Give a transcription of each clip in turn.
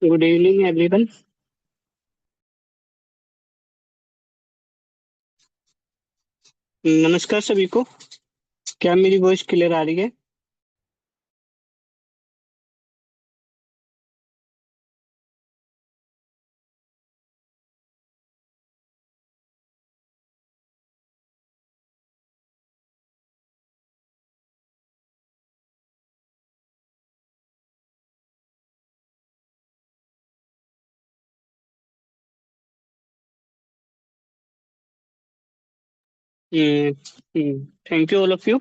Good evening everyone. नमस्कार सभी को। क्या मेरी वॉइस क्लियर आ रही है? Thank you all of you.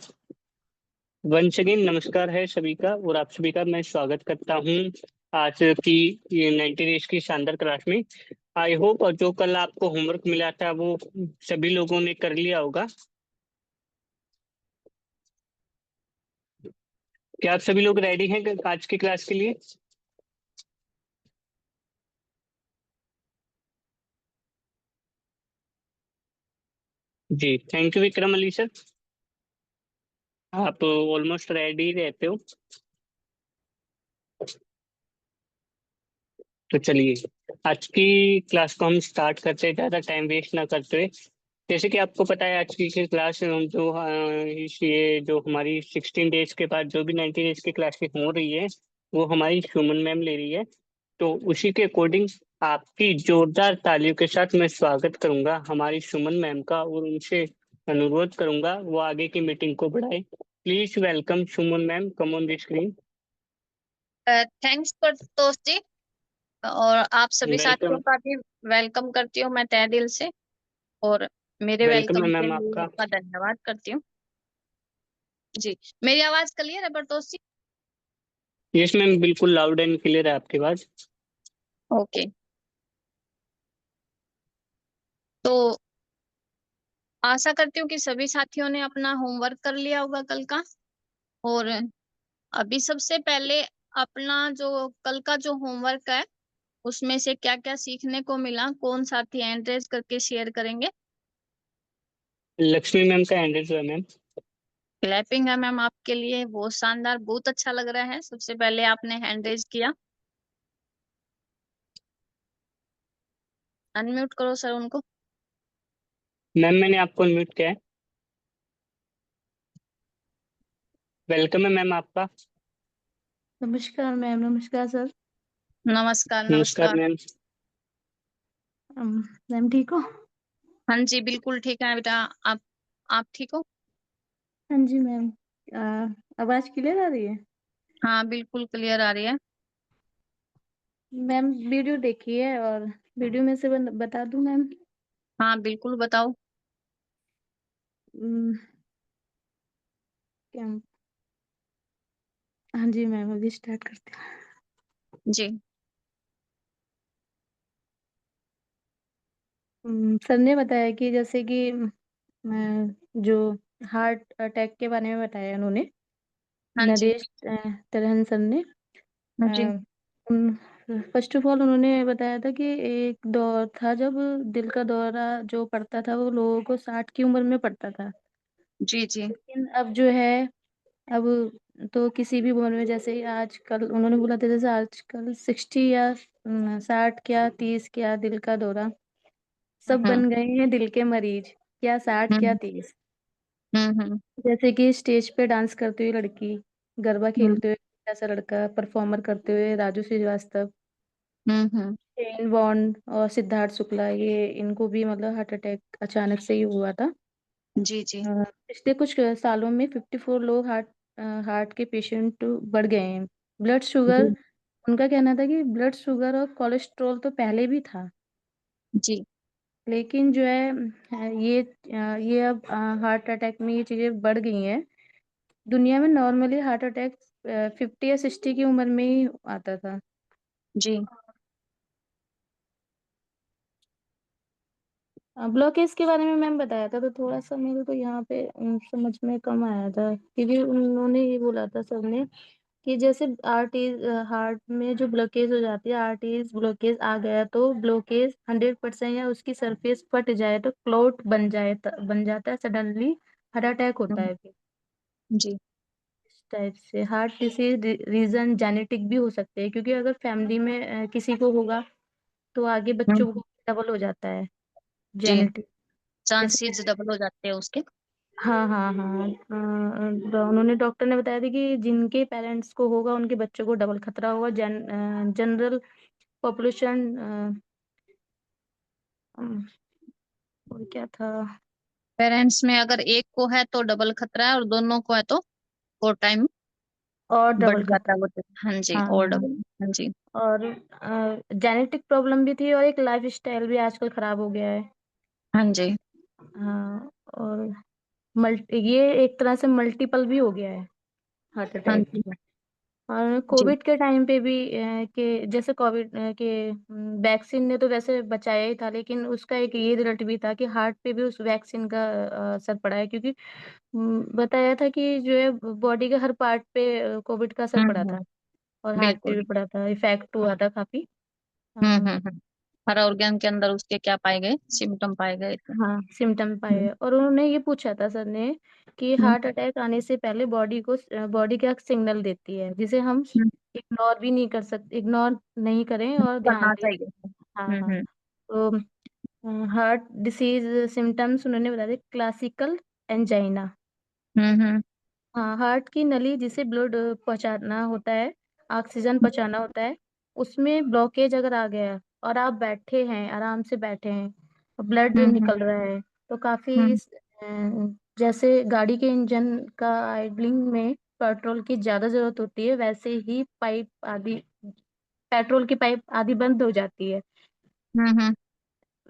Once again नमस्कार है सभी का, और आप सभी का मैं स्वागत करता हूँ आज की ये 90 डेज की शानदार क्लास में। आई होप और जो कल आपको होमवर्क मिला था वो सभी लोगों ने कर लिया होगा। क्या आप सभी लोग रेडी हैं आज की क्लास के लिए? जी thank you Vikram Ali sir. आप ऑलमोस्ट रेडी रहते हो। तो चलिए आज की क्लास को हम स्टार्ट करते हैं, ज़्यादा टाइम वेस्ट ना करते हुए। जैसे कि आपको पता है आज की क्लास जो ये जो हमारी 16 डेज के बाद जो भी 90 डेज की क्लासेस हो रही है वो हमारी सुमन मैम ले रही है। तो उसी के अकॉर्डिंग आपकी जोरदार तालियों के साथ मैं स्वागत करूंगा हमारी सुमन मैम का, और उनसे अनुरोध करूंगा वो आगे की मीटिंग को बढ़ाए। Please welcome Suman ma'am, come on the screen. Thanks Pratosh ji. और आप सभी साथियों वेलकम। का भी वेलकम करती हूँ मैं तहे दिल से। और मेरे वेलकम है वेलकम के मैम लिए आपका। आपका धन्यवाद करती हूँ। जी, मेरी आवाज क्लियर है प्रतोष जी? यस मैम, बिल्कुल लाउड एंड क्लियर है आपकी आवाज। ओके। तो आशा करती हूँ कि सभी साथियों ने अपना होमवर्क कर लिया होगा कल का। और अभी सबसे पहले अपना जो कल का जो होमवर्क है उसमें से क्या क्या सीखने को मिला, कौन साथी हैंड रेज करके शेयर करेंगे? लक्ष्मी मैम का हैंडल जो है मैम। क्लैपिंग है मैम आपके लिए, बहुत शानदार, बहुत अच्छा लग रहा है। सबसे पहले आपने हैंड रेज किया। अनम्यूट करो सर उनको। मैम मैंने आपको अनम्यूट किया है। वेलकम है मैम आपका। नमस्कार मैम। नमस्कार सर। नमस्कार नमस्कार नमस्कार। मैम। मैम ठीक हो? हाँ जी बिल्कुल ठीक है बेटा। आप आप ठीक हो? हाँ जी मैम। आवाज क्लियर आ रही है? हाँ बिल्कुल क्लियर आ रही है। मैम वीडियो देखी है और वीडियो में से बता दूं मैम? हाँ बिल्कुल बताओ। अम, क्या? हाँ जी मैम, अभी स्टार्ट करते जी हैं। सर ने बताया कि जैसे कि जो हार्ट अटैक के बारे में बताया उन्होंने, हाँ जी। नरेश तरहन सर ने। जी फर्स्ट ऑफ ऑल उन्होंने बताया था कि एक दौर था जब दिल का दौरा जो पड़ता था वो लोगों को 60 की उम्र में पड़ता था। जी जी। लेकिन अब जो है, अब तो किसी भी उम्र में, जैसे आजकल उन्होंने बोला था, जैसे आजकल 60 या 60 क्या 30 क्या दिल का दौरा, सब हम्म बन गए हैं दिल के मरीज। क्या 60 क्या हम्म 30। हम्म। जैसे कि स्टेज पे डांस करती हुई लड़की, गरबा हम्म खेलते हुए ऐसा लड़का, परफॉर्मर करते हुए राजू श्रीवास्तव, हम्म। शेन वॉर्न और सिद्धार्थ शुक्ला, ये इनको भी मतलब हार्ट अटैक अचानक से ही हुआ था। जी जी। पिछले कुछ सालों में 54 लोग हार्ट हार्ट के पेशेंट बढ़ गए हैं। ब्लड शुगर, जी उनका कहना था कि ब्लड शुगर और कोलेस्ट्रॉल तो पहले भी था, जी लेकिन जो है ये अब हार्ट अटैक में ये चीजें बढ़ गई हैं। दुनिया में नॉर्मली हार्ट अटैक 50 या 60 की उम्र में ही आता था। जी। ब्लॉकेज के बारे में मैम बताया था, तो थोड़ा सा मेरे को यहाँ पे समझ में कम आया था, क्योंकि उन्होंने ये बोला था सर ने कि जैसे आर्टरीज, हार्ट में जो ब्लॉकेज हो जाती है, आर्टरीज ब्लॉकेज आ गया तो ब्लॉकेज 100% या उसकी सरफेस फट जाए तो क्लॉट बन जाता है, सडनली हार्ट अटैक होता हम्म, है फिर। जी टाइप से हार्ट डिसीज रीजन जेनेटिक भी हो सकते हैं, क्योंकि अगर फैमिली में किसी को होगा तो आगे बच्चों को डबल हो जाता है जी, जेनेटिक। जैसे चांसेस डबल हो जाते हैं उसके। हाँ हाँ हाँ, उन्होंने डॉक्टर ने बताया था कि जिनके पेरेंट्स को होगा उनके बच्चों को डबल खतरा होगा। जनरल पॉपुलेशन और क्या था, पेरेंट्स में अगर एक को है तो डबल खतरा है, और दोनों को है तो 4 टाइम और बढ़ डबल जाता खतरा। है वो तो। हाँ जी, हाँ और हाँ, डबल। हाँ जी। और जेनेटिक प्रॉब्लम भी थी और एक लाइफ स्टाइल भी आजकल खराब हो गया है। हाँ जी। हाँ, और ये एक तरह से मल्टीपल भी हो गया है हार्ट हाँ अटैक। जी। और जी। कोविड के टाइम पे भी कि जैसे कोविड के वैक्सीन ने तो वैसे बचाया ही था, लेकिन उसका एक ये रिजल्ट भी था कि हार्ट पे भी उस वैक्सीन का असर पड़ा है, क्योंकि बताया था कि जो है बॉडी के हर पार्ट पे कोविड का असर पड़ा था, और हार्ट पे बिल्कुल। भी पड़ा था, इफेक्ट हुआ था काफी। हम्म। हर ऑर्गन के अंदर उसके क्या पाए गए, सिम्टम पाए गए थे। हाँ, सिम्टम पाए। हम्म। और उन्होंने ये पूछा था सर ने कि हम्म। हार्ट अटैक आने से पहले बॉडी क्या सिग्नल देती है, जिसे हम हम्म। इग्नोर भी नहीं कर सकते, इग्नोर नहीं करें और ध्यान करना दें। चाहिए। हाँ हाँ, हम्म। तो हार्ट डिसीज सिम्टम्स उन्होंने बताया थे, क्लासिकल एंजाइना। हम्म। हाँ, हार्ट की नली जिसे ब्लड पहुंचाना होता है, ऑक्सीजन पहुंचाना होता है, उसमें ब्लॉकेज अगर आ गया और आप बैठे हैं, आराम से बैठे हैं और ब्लड हम्म। निकल रहा है, तो काफी हम्म। जैसे गाड़ी के इंजन का आइडलिंग में पेट्रोल की ज्यादा जरूरत होती है, वैसे ही पाइप आदि, पेट्रोल की पाइप आदि बंद हो जाती है। हम्म।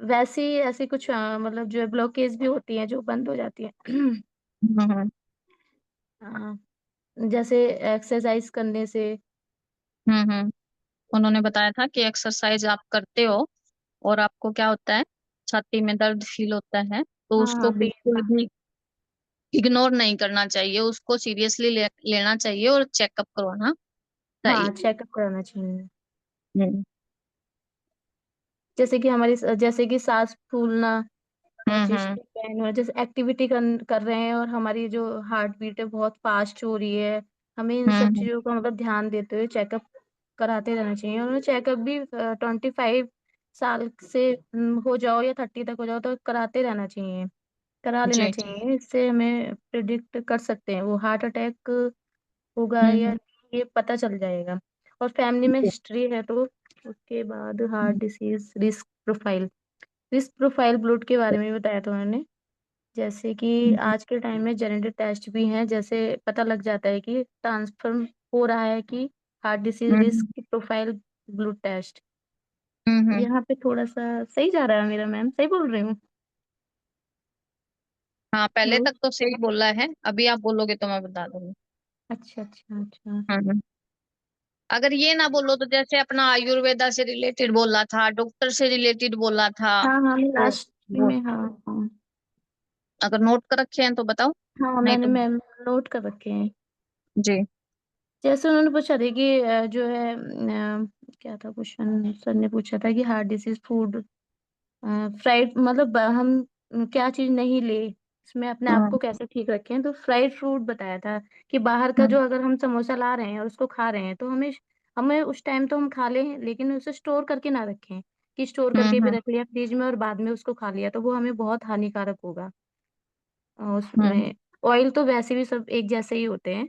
वैसे ही ऐसी कुछ मतलब जो है ब्लॉकेज भी होती है जो बंद हो जाती है। हम्म। हाँ, जैसे एक्सरसाइज करने से। हम्म। उन्होंने बताया था कि एक्सरसाइज आप करते हो और आपको क्या होता है, छाती में दर्द फील होता है, तो हाँ उसको हाँ, पेन बिल्कुल का। भी इग्नोर नहीं करना चाहिए, उसको सीरियसली लेना चाहिए और चेकअप करवाना हाँ, चाहिए। चेकअप कराना चाहिए। हम्म। जैसे कि सांस फूलना और चेस्ट हम्म। पेन हो, जैसे एक्टिविटी कर रहे हैं और हमारी जो हार्ट बीट है बहुत फास्ट हो रही है, हमें इन सब हम्म। चीजों का मतलब ध्यान देते हुए चेकअप कराते रहना चाहिए। और चेकअप भी 25 साल से हो जाओ या 30 तक हो जाओ तो कराते रहना चाहिए, करा लेना जी जी। चाहिए। इससे हमें प्रिडिक्ट कर सकते हैं वो हार्ट अटैक होगा या हम्म। नहीं, ये पता चल जाएगा। और फैमिली में जी। हिस्ट्री है तो उसके बाद heart disease risk profile blood के बारे में भी बताया था उन्होंने। जैसे कि हम्म। आज के टाइम में जेनेटिक टेस्ट भी हैं, जैसे पता लग जाता है कि ट्रांसफर हो रहा है कि heart disease hmm. Risk profile blood test. Hmm. यहाँ पे थोड़ा सा सही जा रहा है मेरा, मैम सही बोल रही हूँ? हाँ, पहले हेलो। तक तो सही बोला है, अभी आप बोलोगे तो मैं बता दूंगी। अच्छा अच्छा अच्छा। हम्म। अगर ये ना बोलो तो जैसे अपना आयुर्वेदा से रिलेटेड बोला था, डॉक्टर से रिलेटेड बोला था, हाँ हाँ, मैं तो लास्ट वो में, हाँ हाँ अगर नोट कर रखे हैं तो बताओ, हाँ, नहीं मैंने तो। मैम नोट कर रखे हैं। जी। जैसे उन्होंने पूछा था कि जो है क्या था क्वेश्चन, सर ने पूछा था कि हार्ट डिसीज फूड फ्राइड, मतलब हम क्या चीज नहीं ले, इसमें अपने आप हम्म। को कैसे ठीक रखें। तो फ्राइड फूड बताया था कि बाहर का हम्म। जो, अगर हम समोसा ला रहे हैं और उसको खा रहे हैं तो हमें हमें उस टाइम तो हम खा लें, लेकिन उसे स्टोर करके ना रखें कि स्टोर करके भी हम्म। रख लिया फ्रिज में और बाद में उसको खा लिया, तो वो हमें बहुत हानिकारक होगा। हम्म। उसमें ऑयल तो वैसे भी सब एक जैसे ही होते हैं,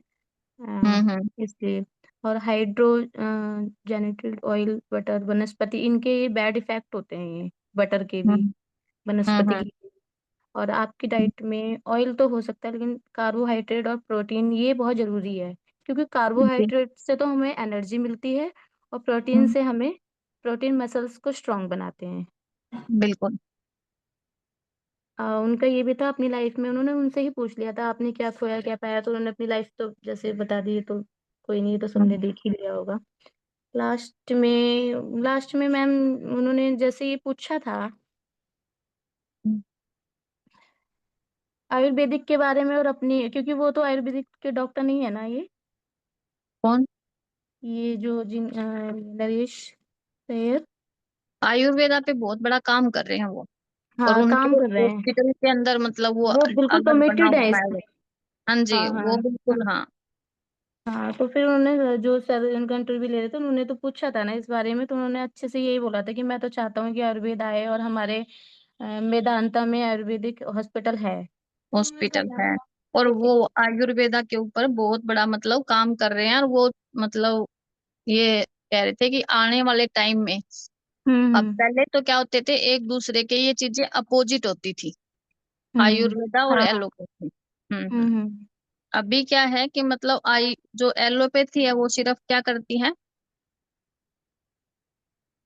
हम्म। इसलिए। और हाइड्रो जेनेटेड ऑयल, बटर, वनस्पति, इनके ये बैड इफेक्ट होते हैं, ये बटर के भी, हम्म। वनस्पति हम्म। की। और आपकी डाइट में ऑयल तो हो सकता है, लेकिन कार्बोहाइड्रेट और प्रोटीन ये बहुत जरूरी है, क्योंकि जी। कार्बोहाइड्रेट से तो हमें एनर्जी मिलती है और प्रोटीन हम्म। से हमें, प्रोटीन मसल्स को स्ट्रांग बनाते हैं। बिल्कुल। उनका ये भी था, अपनी लाइफ में उन्होंने उनसे ही पूछ लिया था आपने क्या खोया क्या पाया, तो उन्होंने अपनी लाइफ तो जैसे बता दी, तो कोई नहीं, तो सबने हम्म। देख ही लिया होगा। लास्ट में मैम उन्होंने जैसे ये पूछा था हम्म। आयुर्वेदिक के बारे में, और अपनी, क्योंकि वो तो आयुर्वेदिक के डॉक्टर नहीं है ना, कौन? ये जो नरेश सैयर। आयुर्वेदा पे बहुत बड़ा काम कर रहे हैं वो, और हाँ, उनके काम कर रहे हैं, हॉस्पिटल के अंदर मतलब वो वो बिल्कुल अलग बना कमिटेड है हुआ है इसमें। वो। हाँ जी, हाँ वो हाँ बिल्कुल। हाँ। हाँ, तो फिर उन्होंने जो सर उनका इंटरव्यू ले रहे थे उन्होंने तो पूछा था ना इस बारे में, तो उन्होंने अच्छे से यही बोला था कि मैं तो चाहता हूँ कि आयुर्वेद आए, और हमारे मेदांता में आयुर्वेदिक हॉस्पिटल है। हॉस्पिटल है, और वो आयुर्वेदा के ऊपर बहुत बड़ा मतलब काम कर रहे हैं, और वो मतलब ये कह रहे थे कि आने वाले टाइम में, अब हम्म। पहले तो क्या होते थे, एक दूसरे के ये चीजें अपोजिट होती थी, हम्म। आयुर्वेदा और हाँ। एलोपैथी। हम्म। अभी क्या है कि मतलब जो एलोपैथी है वो सिर्फ क्या करती है,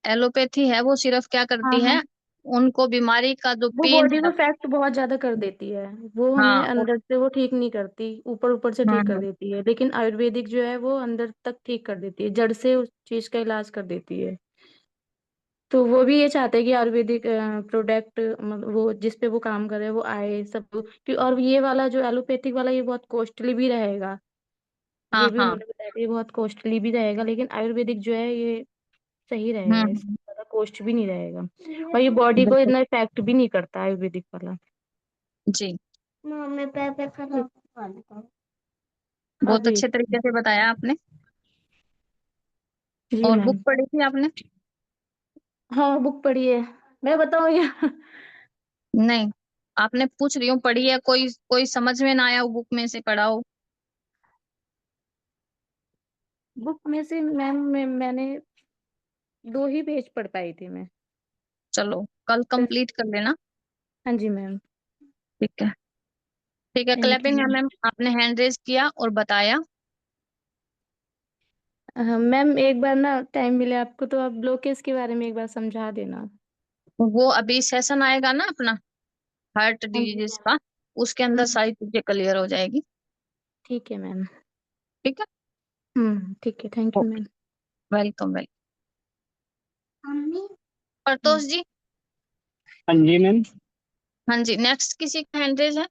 एलोपैथी है वो सिर्फ क्या हाँ करती हाँ, है, उनको बीमारी का जो वो पेन बॉडी है। को फैक्ट बहुत ज्यादा कर देती है, वो हमें हाँ अंदर से वो ठीक नहीं करती, ऊपर ऊपर से ठीक कर हम्म। देती है, लेकिन आयुर्वेदिक जो है वो अंदर तक ठीक कर देती है, जड़ से उस चीज का इलाज कर देती है। तो वो भी ये चाहते हैं कि आयुर्वेदिक प्रोडक्ट, मतलब वो जिस पे वो काम कर रहे हैं वो आए सब, और ये वाला जो एलोपैथिक वाला ये बहुत कॉस्टली भी रहेगा, ये हाँ भी हाँ। उन्होंने बताया कि ये बहुत कॉस्टली भी रहेगा, लेकिन आयुर्वेदिक जो है ये सही रहेगा, इसका हम्म। ज्यादा कॉस्ट भी नहीं रहेगा, और ये बॉडी को बिल्कुल। इतना इफेक्ट भी नहीं करता आयुर्वेदिक वाला। जी, मम्मी पैर खराब बहुत अभी। अच्छे तरीके से बताया आपने। जी और बुक मैम। पढ़ी थी आपने? हाँ, बुक पढ़ी है, मैं बताऊँ या? नहीं, आपने पूछ रही हूँ पढ़ी है, कोई कोई समझ में ना आया हो बुक में से पढ़ा हो? बुक में से मैम मैंने 2 ही पेज पढ़ पाई थी मैं। चलो कल कंप्लीट कर लेना। हाँ जी मैम। ठीक है, ठीक है, थैंक क्लैपिंग है यू। मैम, आपने हैंड रेज किया और बताया। हाँ मैम, एक बार ना टाइम मिले आपको तो आप ब्लॉकेज के बारे में एक बार समझा देना। वो अभी सेशन आएगा ना अपना, हार्ट हाँ जी डिजीज मैम। का, उसके अंदर हम्म, सारी चीजें क्लियर हो जाएगी। ठीक है मैम। ठीक है। ठीक है, thank you okay, ma'am. Welcome welcome. मम्मी। प्रतोष जी। हाँ जी मैम। हाँ जी, नेक्स्ट किसी का हैंड रेज है?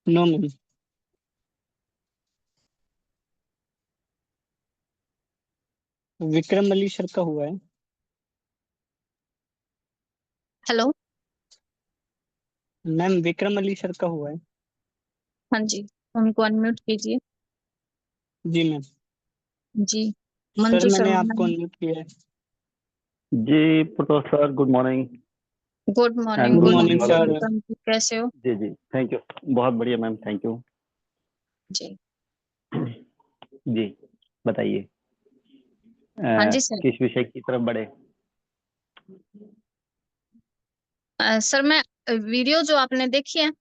No ma'am. Vikram Ali sir का हुआ है। Hello. Ma'am Vikram Ali sir का हुआ है। हाँ जी, उनको अनम्यूट कीजिए। जी मैम। जी, सर मंजू मैंने शर्मा आपको मैम। अनम्यूट किया है। जी professor, good morning good and morning, good good good morning morning all of morning you. Sir. Vikram ji, कैसे हो? जी जी, थैंक यू। बहुत बढ़िया मैम, थैंक यू। जी। जी बताइए, हाँ जी सर। किस विषय की तरफ बढ़े? सर मैं वीडियो जो आपने देखी है,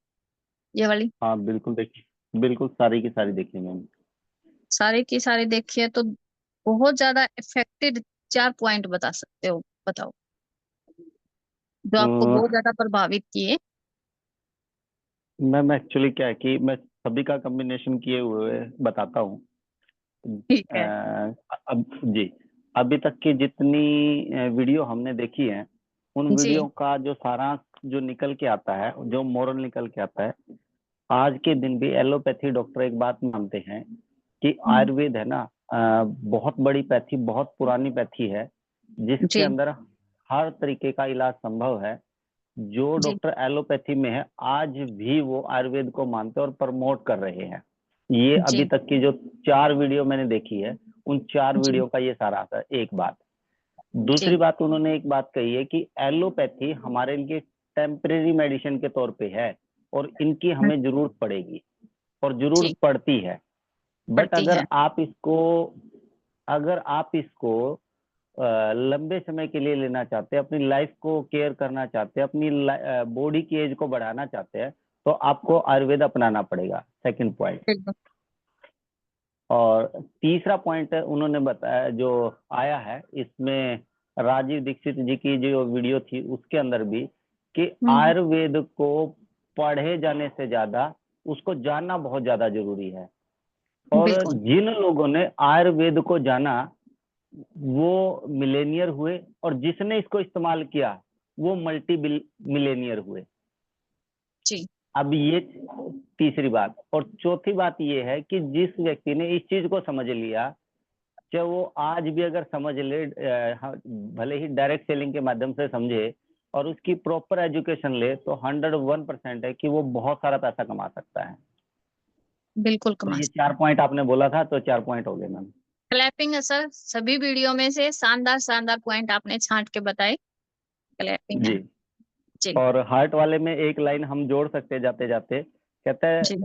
ये वाली हाँ बिल्कुल देखिए, बिल्कुल सारी की सारी देखिए मैम। सारी की सारी देखी है, तो बहुत ज्यादा इफेक्टेड 4 पॉइंट बता सकते हो, बताओ, जो आपको तो बहुत ज्यादा प्रभावित किए। मैम एक्चुअली क्या है कि मैं सभी का कॉम्बिनेशन किए हुए बताता हूँ। ठीक अ, है। अब जी, अभी तक की जितनी वीडियो हमने देखी है, उन जी वीडियो का जो सारांश जो निकल के आता है, जो मोरल निकल के आता है, आज के दिन भी एलोपैथी डॉक्टर एक बात मानते हैं कि हम्म, आयुर्वेद है ना, बहुत बड़ी पैथी, बहुत पुरानी पैथी है, जिसके जी अंदर हर तरीके का इलाज संभव है। जो जी डॉक्टर एलोपैथी में है आज भी वो आयुर्वेद को मानते हैं और प्रमोट कर रहे हैं। ये अभी जी तक की जो 4 वीडियो मैंने देखी है, उन 4 जी वीडियो का ये सारा है। एक बात। जी दूसरी बात, उन्होंने एक बात कही है कि एलोपैथी हमारे लिए टेम्परेरी मेडिसिन के तौर पे है और इनकी हम्म, हमें जरूरत पड़ेगी और जी जरूरत पड़ती है। बट पड़ती है। अगर आप इसको लंबे समय के लिए लेना चाहते हैं, अपनी लाइफ को केयर करना चाहते हैं, अपनी बॉडी की एज को बढ़ाना चाहते हैं, तो आपको आयुर्वेद अपनाना पड़ेगा। Second point. बिल्कुल। और तीसरा पॉइंट उन्होंने बताया जो आया है इसमें, राजीव दीक्षित जी की जो वीडियो थी उसके अंदर भी, कि हम्म, आयुर्वेद को पढ़े जाने से ज्यादा उसको जानना बहुत ज्यादा जरूरी है। और बिल्कुल। जिन लोगों ने आयुर्वेद को जाना वो मिलेनियर हुए, और जिसने इसको इस्तेमाल किया वो मल्टी मिलेनियर हुए। जी अब ये तीसरी बात। और चौथी बात ये है कि जिस व्यक्ति ने इस चीज को समझ लिया, चाहे वो आज भी अगर समझ ले, भले ही डायरेक्ट सेलिंग के माध्यम से समझे और उसकी प्रॉपर एजुकेशन ले, तो 101% है कि वो बहुत सारा पैसा कमा सकता है। बिल्कुल तो ये कमाल। 4 पॉइंट आपने बोला था, तो 4 पॉइंट हो गए मैम। क्लैपिंग है सर, सभी वीडियो में से शानदार शानदार पॉइंट आपने छांट के बताए। क्लैपिंग है जी। जी और हार्ट वाले में एक लाइन हम जोड़ सकते हैं जाते जाते, कहता है जी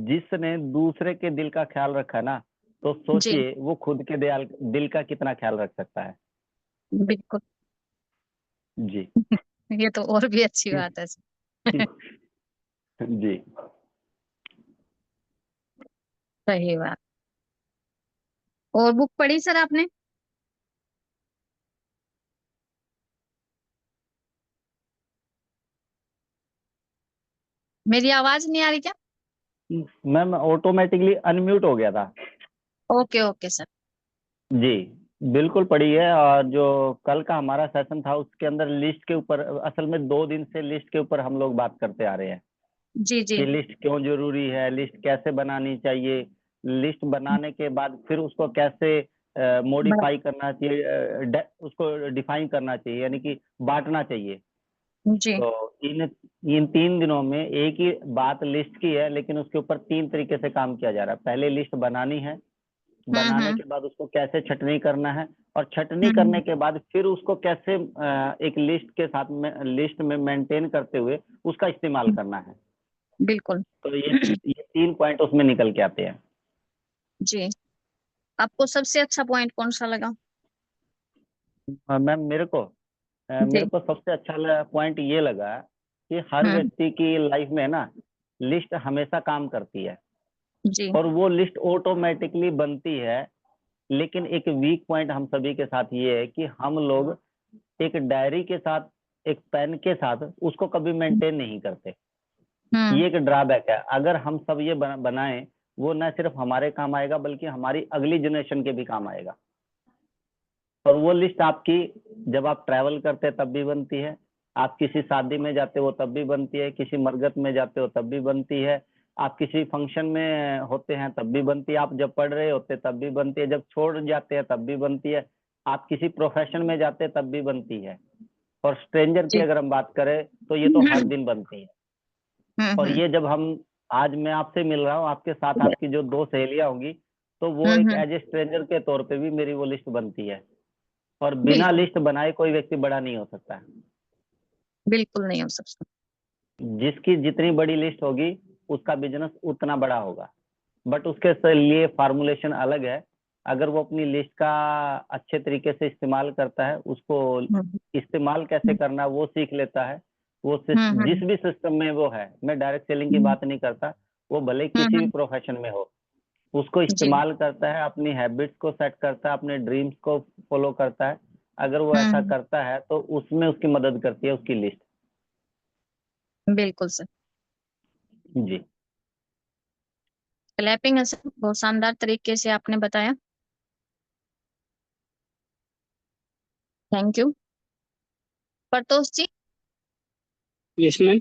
जिसने दूसरे के दिल का ख्याल रखा ना, तो जी सोचिए वो खुद के दिल का कितना ख्याल रख सकता है। बिल्कुल। जी। ये तो और भी अच्छी बात है सर। जी। सही बात। और बुक पढ़ी सर आपने? मेरी आवाज नहीं आ रही क्या? मैम ऑटोमेटिकली अनम्यूट हो गया था। Okay okay sir. जी, बिल्कुल पड़ी है। और जो कल का हमारा सेशन था उसके अंदर लिस्ट के ऊपर, असल में 2 दिन से लिस्ट के ऊपर हम लोग बात करते आ रहे हैं जी जी कि लिस्ट क्यों जरूरी है, लिस्ट कैसे बनानी चाहिए, लिस्ट बनाने के बाद फिर उसको कैसे बड़ा मॉडिफाई करना चाहिए, उसको डिफाइन करना चाहिए, यानी कि बांटना चाहिए। जी तो इन इन 3 दिनों में एक ही बात लिस्ट की है, लेकिन उसके ऊपर 3 तरीके से काम किया जा रहा है। पहले लिस्ट बनानी है, बनाने हम्म के बाद उसको कैसे छटनी करना है, और छटनी करने के बाद फिर उसको कैसे एक लिस्ट के साथ में, लिस्ट में मेंटेन करते हुए उसका इस्तेमाल करना है। बिल्कुल। तो ये 3 पॉइंट उसमें निकल के आते हैं। जी, आपको सबसे अच्छा पॉइंट कौन सा लगा? मैम मेरे जी को सबसे अच्छा पॉइंट ये लगा कि हर हम्म व्यक्ति की लाइफ में ना लिस्ट हमेशा काम करती है, जी और वो लिस्ट ऑटोमेटिकली बनती है। लेकिन एक वीक पॉइंट हम सभी के साथ ये है कि हम लोग एक डायरी के साथ, एक पेन के साथ उसको कभी मेंटेन नहीं करते। हम्म ये एक ड्रॉबैक है। अगर हम सब ये बनाएं, वो न सिर्फ हमारे काम आएगा बल्कि हमारी अगली जनरेशन के भी काम आएगा। और वो लिस्ट आपकी जब आप ट्रैवल करते हैं तब भी बनती है, आप किसी शादी में जाते हो तब भी बनती है, किसी मरगत में जाते हो तब भी बनती है, आप किसी फंक्शन में होते हैं तब भी बनती है, आप जब पढ़ रहे होते तब भी बनती है, जब छोड़ जाते हैं तब भी बनती है, आप किसी प्रोफेशन में जाते हैं तब भी बनती है। और स्ट्रेंजर की जी अगर हम बात करें तो ये तो हर दिन बनती है। और हम्म ये जब हम, आज मैं आपसे मिल रहा हूँ, आपके साथ आपकी जो 2 सहेलियां होंगी, तो वो एक हम्म एज ए स्ट्रेंजर के तौर पे भी मेरी वो लिस्ट बनती है। और बिना बिल्कुल लिस्ट बनाए कोई व्यक्ति बड़ा नहीं हो सकता है। बिल्कुल नहीं हो सकता। जिसकी जितनी बड़ी लिस्ट होगी उसका बिजनेस उतना बड़ा होगा, बट उसके लिए फार्मूलेशन अलग है। अगर वो अपनी लिस्ट का अच्छे तरीके से इस्तेमाल करता है, उसको हम्म इस्तेमाल कैसे करना है वो सीख लेता है, वो हम्म जिस भी सिस्टम में वो है, मैं डायरेक्ट सेलिंग की हम्म बात नहीं करता, वो भले किसी भी हम्म, प्रोफेशन में हो, उसको जी इस्तेमाल करता है, अपनी हैबिट्स को सेट करता है, अपने ड्रीम्स को फॉलो करता है। अगर वो ऐसा हम्म करता है तो उसमें उसकी मदद करती है उसकी लिस्ट। बिल्कुल सर। जी। क्लैपिंग है सर, बहुत शानदार तरीके से आपने बताया। Thank you. Pratosh ji. Yes ma'am.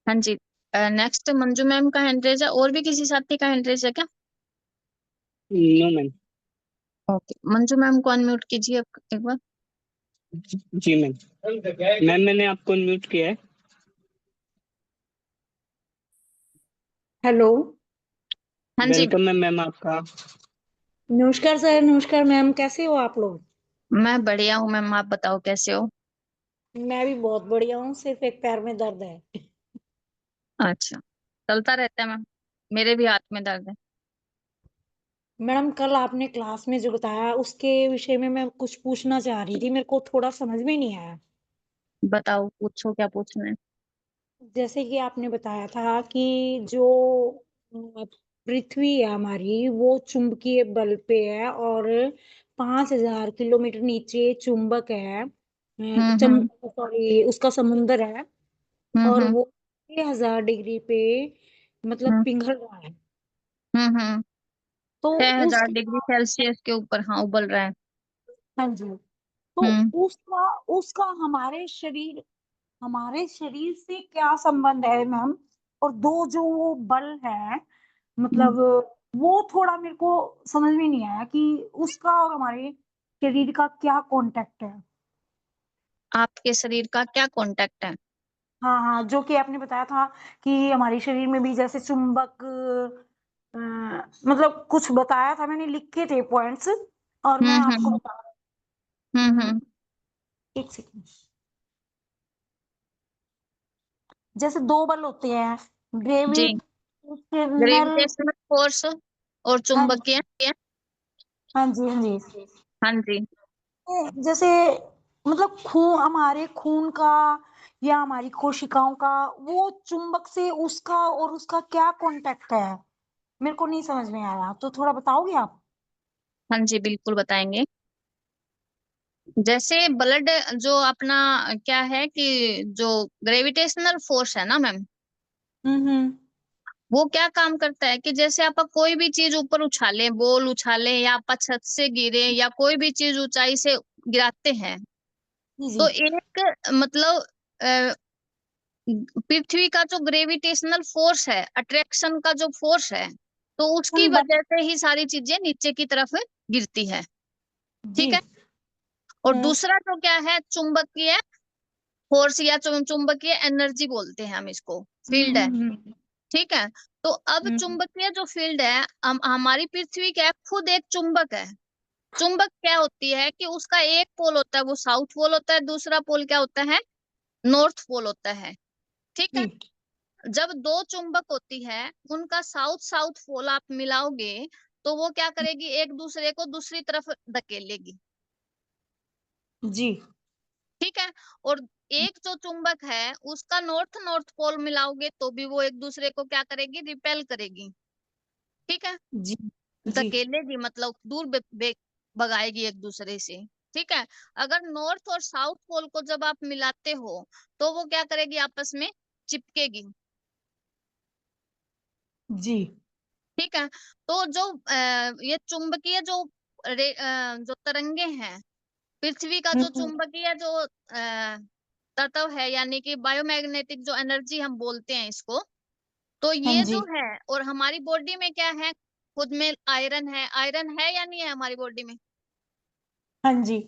हाँ जी। नेक्स्ट मंजू मैम का हैंड रेज है, और भी किसी साथी का हैंड रेज है क्या? No ma'am. Okay, Manju ma'am को अनम्यूट कीजिए एक बार। जी मैम। मैम मैंने आपको म्यूट किया है। हेलो। हाँ जी। वेलकम मैम, मैम आपका। नमस्कार सर, नमस्कार मैम, कैसे हो आप लोग? मैं बढ़िया हूँ मैम, आप बताओ कैसे हो? मैं भी बहुत बढ़िया हूँ, सिर्फ एक पैर में दर्द है। अच्छा, चलता रहता है मैम, मेरे भी हाथ में दर्द है। मैडम कल आपने क्लास में जो बताया उसके विषय में मैं कुछ पूछना चाह रही थी, मेरे को थोड़ा समझ में नहीं आया। बताओ, पूछो क्या पूछना है। जैसे कि आपने बताया था कि जो पृथ्वी है हमारी वो चुंबकीय बल पे है, और 5,000 किलोमीटर नीचे चुंबक है, हम्म सॉरी उसका समुंदर है, और हम्म वो 6,000 डिग्री पे मतलब हम्म पिघल रहा है। हम्म तो 6,000 उसका, डिग्री सेल्सियस के ऊपर हाँ उबल रहा है। हाँ जी, तो हम्म उसका उसका हमारे शरीर से क्या संबंध है मैम? और दो जो वो बल है, हम्म। मतलब वो थोड़ा मेरे को समझ में नहीं आया कि उसका और हमारे शरीर का क्या कांटेक्ट है। आपके शरीर का क्या कांटेक्ट है? हाँ, हाँ, जो कि आपने बताया था कि हमारे शरीर में भी जैसे चुंबक मतलब कुछ बताया था, मैंने लिखे थे पॉइंट्स और मैं आपको बता हम्म। एक सेकंड। जैसे 2 बल होते हैं, जी, ग्रेविटेशनल। ग्रेविटेशनल फोर्स और हाँ जी, चुंबकीय। हाँ जी, हाँ जी। हाँ जी। जैसे मतलब खून, हमारे खून का या हमारी कोशिकाओं का वो चुंबक से उसका और उसका क्या कांटेक्ट है, मेरे को नहीं समझ में आया, तो थोड़ा बताओगे आप? हाँ जी, बिल्कुल बताएंगे। जैसे ब्लड जो अपना क्या है कि जो ग्रेविटेशनल फोर्स है ना मैम, हम्म। वो क्या काम करता है कि जैसे आप कोई भी चीज ऊपर उछाले, बॉल उछाले या आप छत से गिरे या कोई भी चीज ऊंचाई से गिराते हैं, जी जी। तो एक मतलब अ, पृथ्वी का जो ग्रेविटेशनल फोर्स है, अट्रैक्शन का जो फोर्स है, तो उसकी उन बल- वजह से ही सारी चीजें नीचे की तरफ गिरती है। जी। ठीक है। और हम्म दूसरा जो क्या है, चुंबकीय फोर्स या चुंबकीय एनर्जी बोलते हैं हम इसको, फील्ड है। हम्म। ठीक है। तो अब हम्म, चुंबकीय जो फील्ड है, हमारी पृथ्वी क्या है, खुद एक चुंबक है। चुंबक क्या होती है कि उसका एक पोल होता है वो साउथ पोल होता है, दूसरा पोल क्या होता है, नॉर्थ पोल होता है। ठीक है। जी जब दो चुंबक होती है, उनका साउथ साउथ पोल आप मिलाओगे, तो वो क्या करेगी, एक दूसरे को दूसरी तरफ धकेलेगी। जी ठीक है। और एक जो चुंबक है उसका नॉर्थ नॉर्थ पोल मिलाओगे तो भी वो एक दूसरे को क्या करेगी, रिपेल करेगी। ठीक है। जी जी धकेलेगी मतलब दूर भगाएगी एक दूसरे से। ठीक है। अगर नॉर्थ और साउथ पोल को जब आप मिलाते हो, तो वो क्या करेगी, आपस में चिपकेगी। जी। ठीक है। तो जो ये चुंबकीय जो जो तरंगे हैं, पृथ्वी का जो हम्म, चुंबकीय जो तत्व है, यानी कि बायोमैग्नेटिक जो एनर्जी हम बोलते हैं इसको, तो हाँ ये जी, जो है, और हमारी बॉडी में क्या है, खुद में आयरन है या नहीं है हमारी बॉडी में, हाँ जी,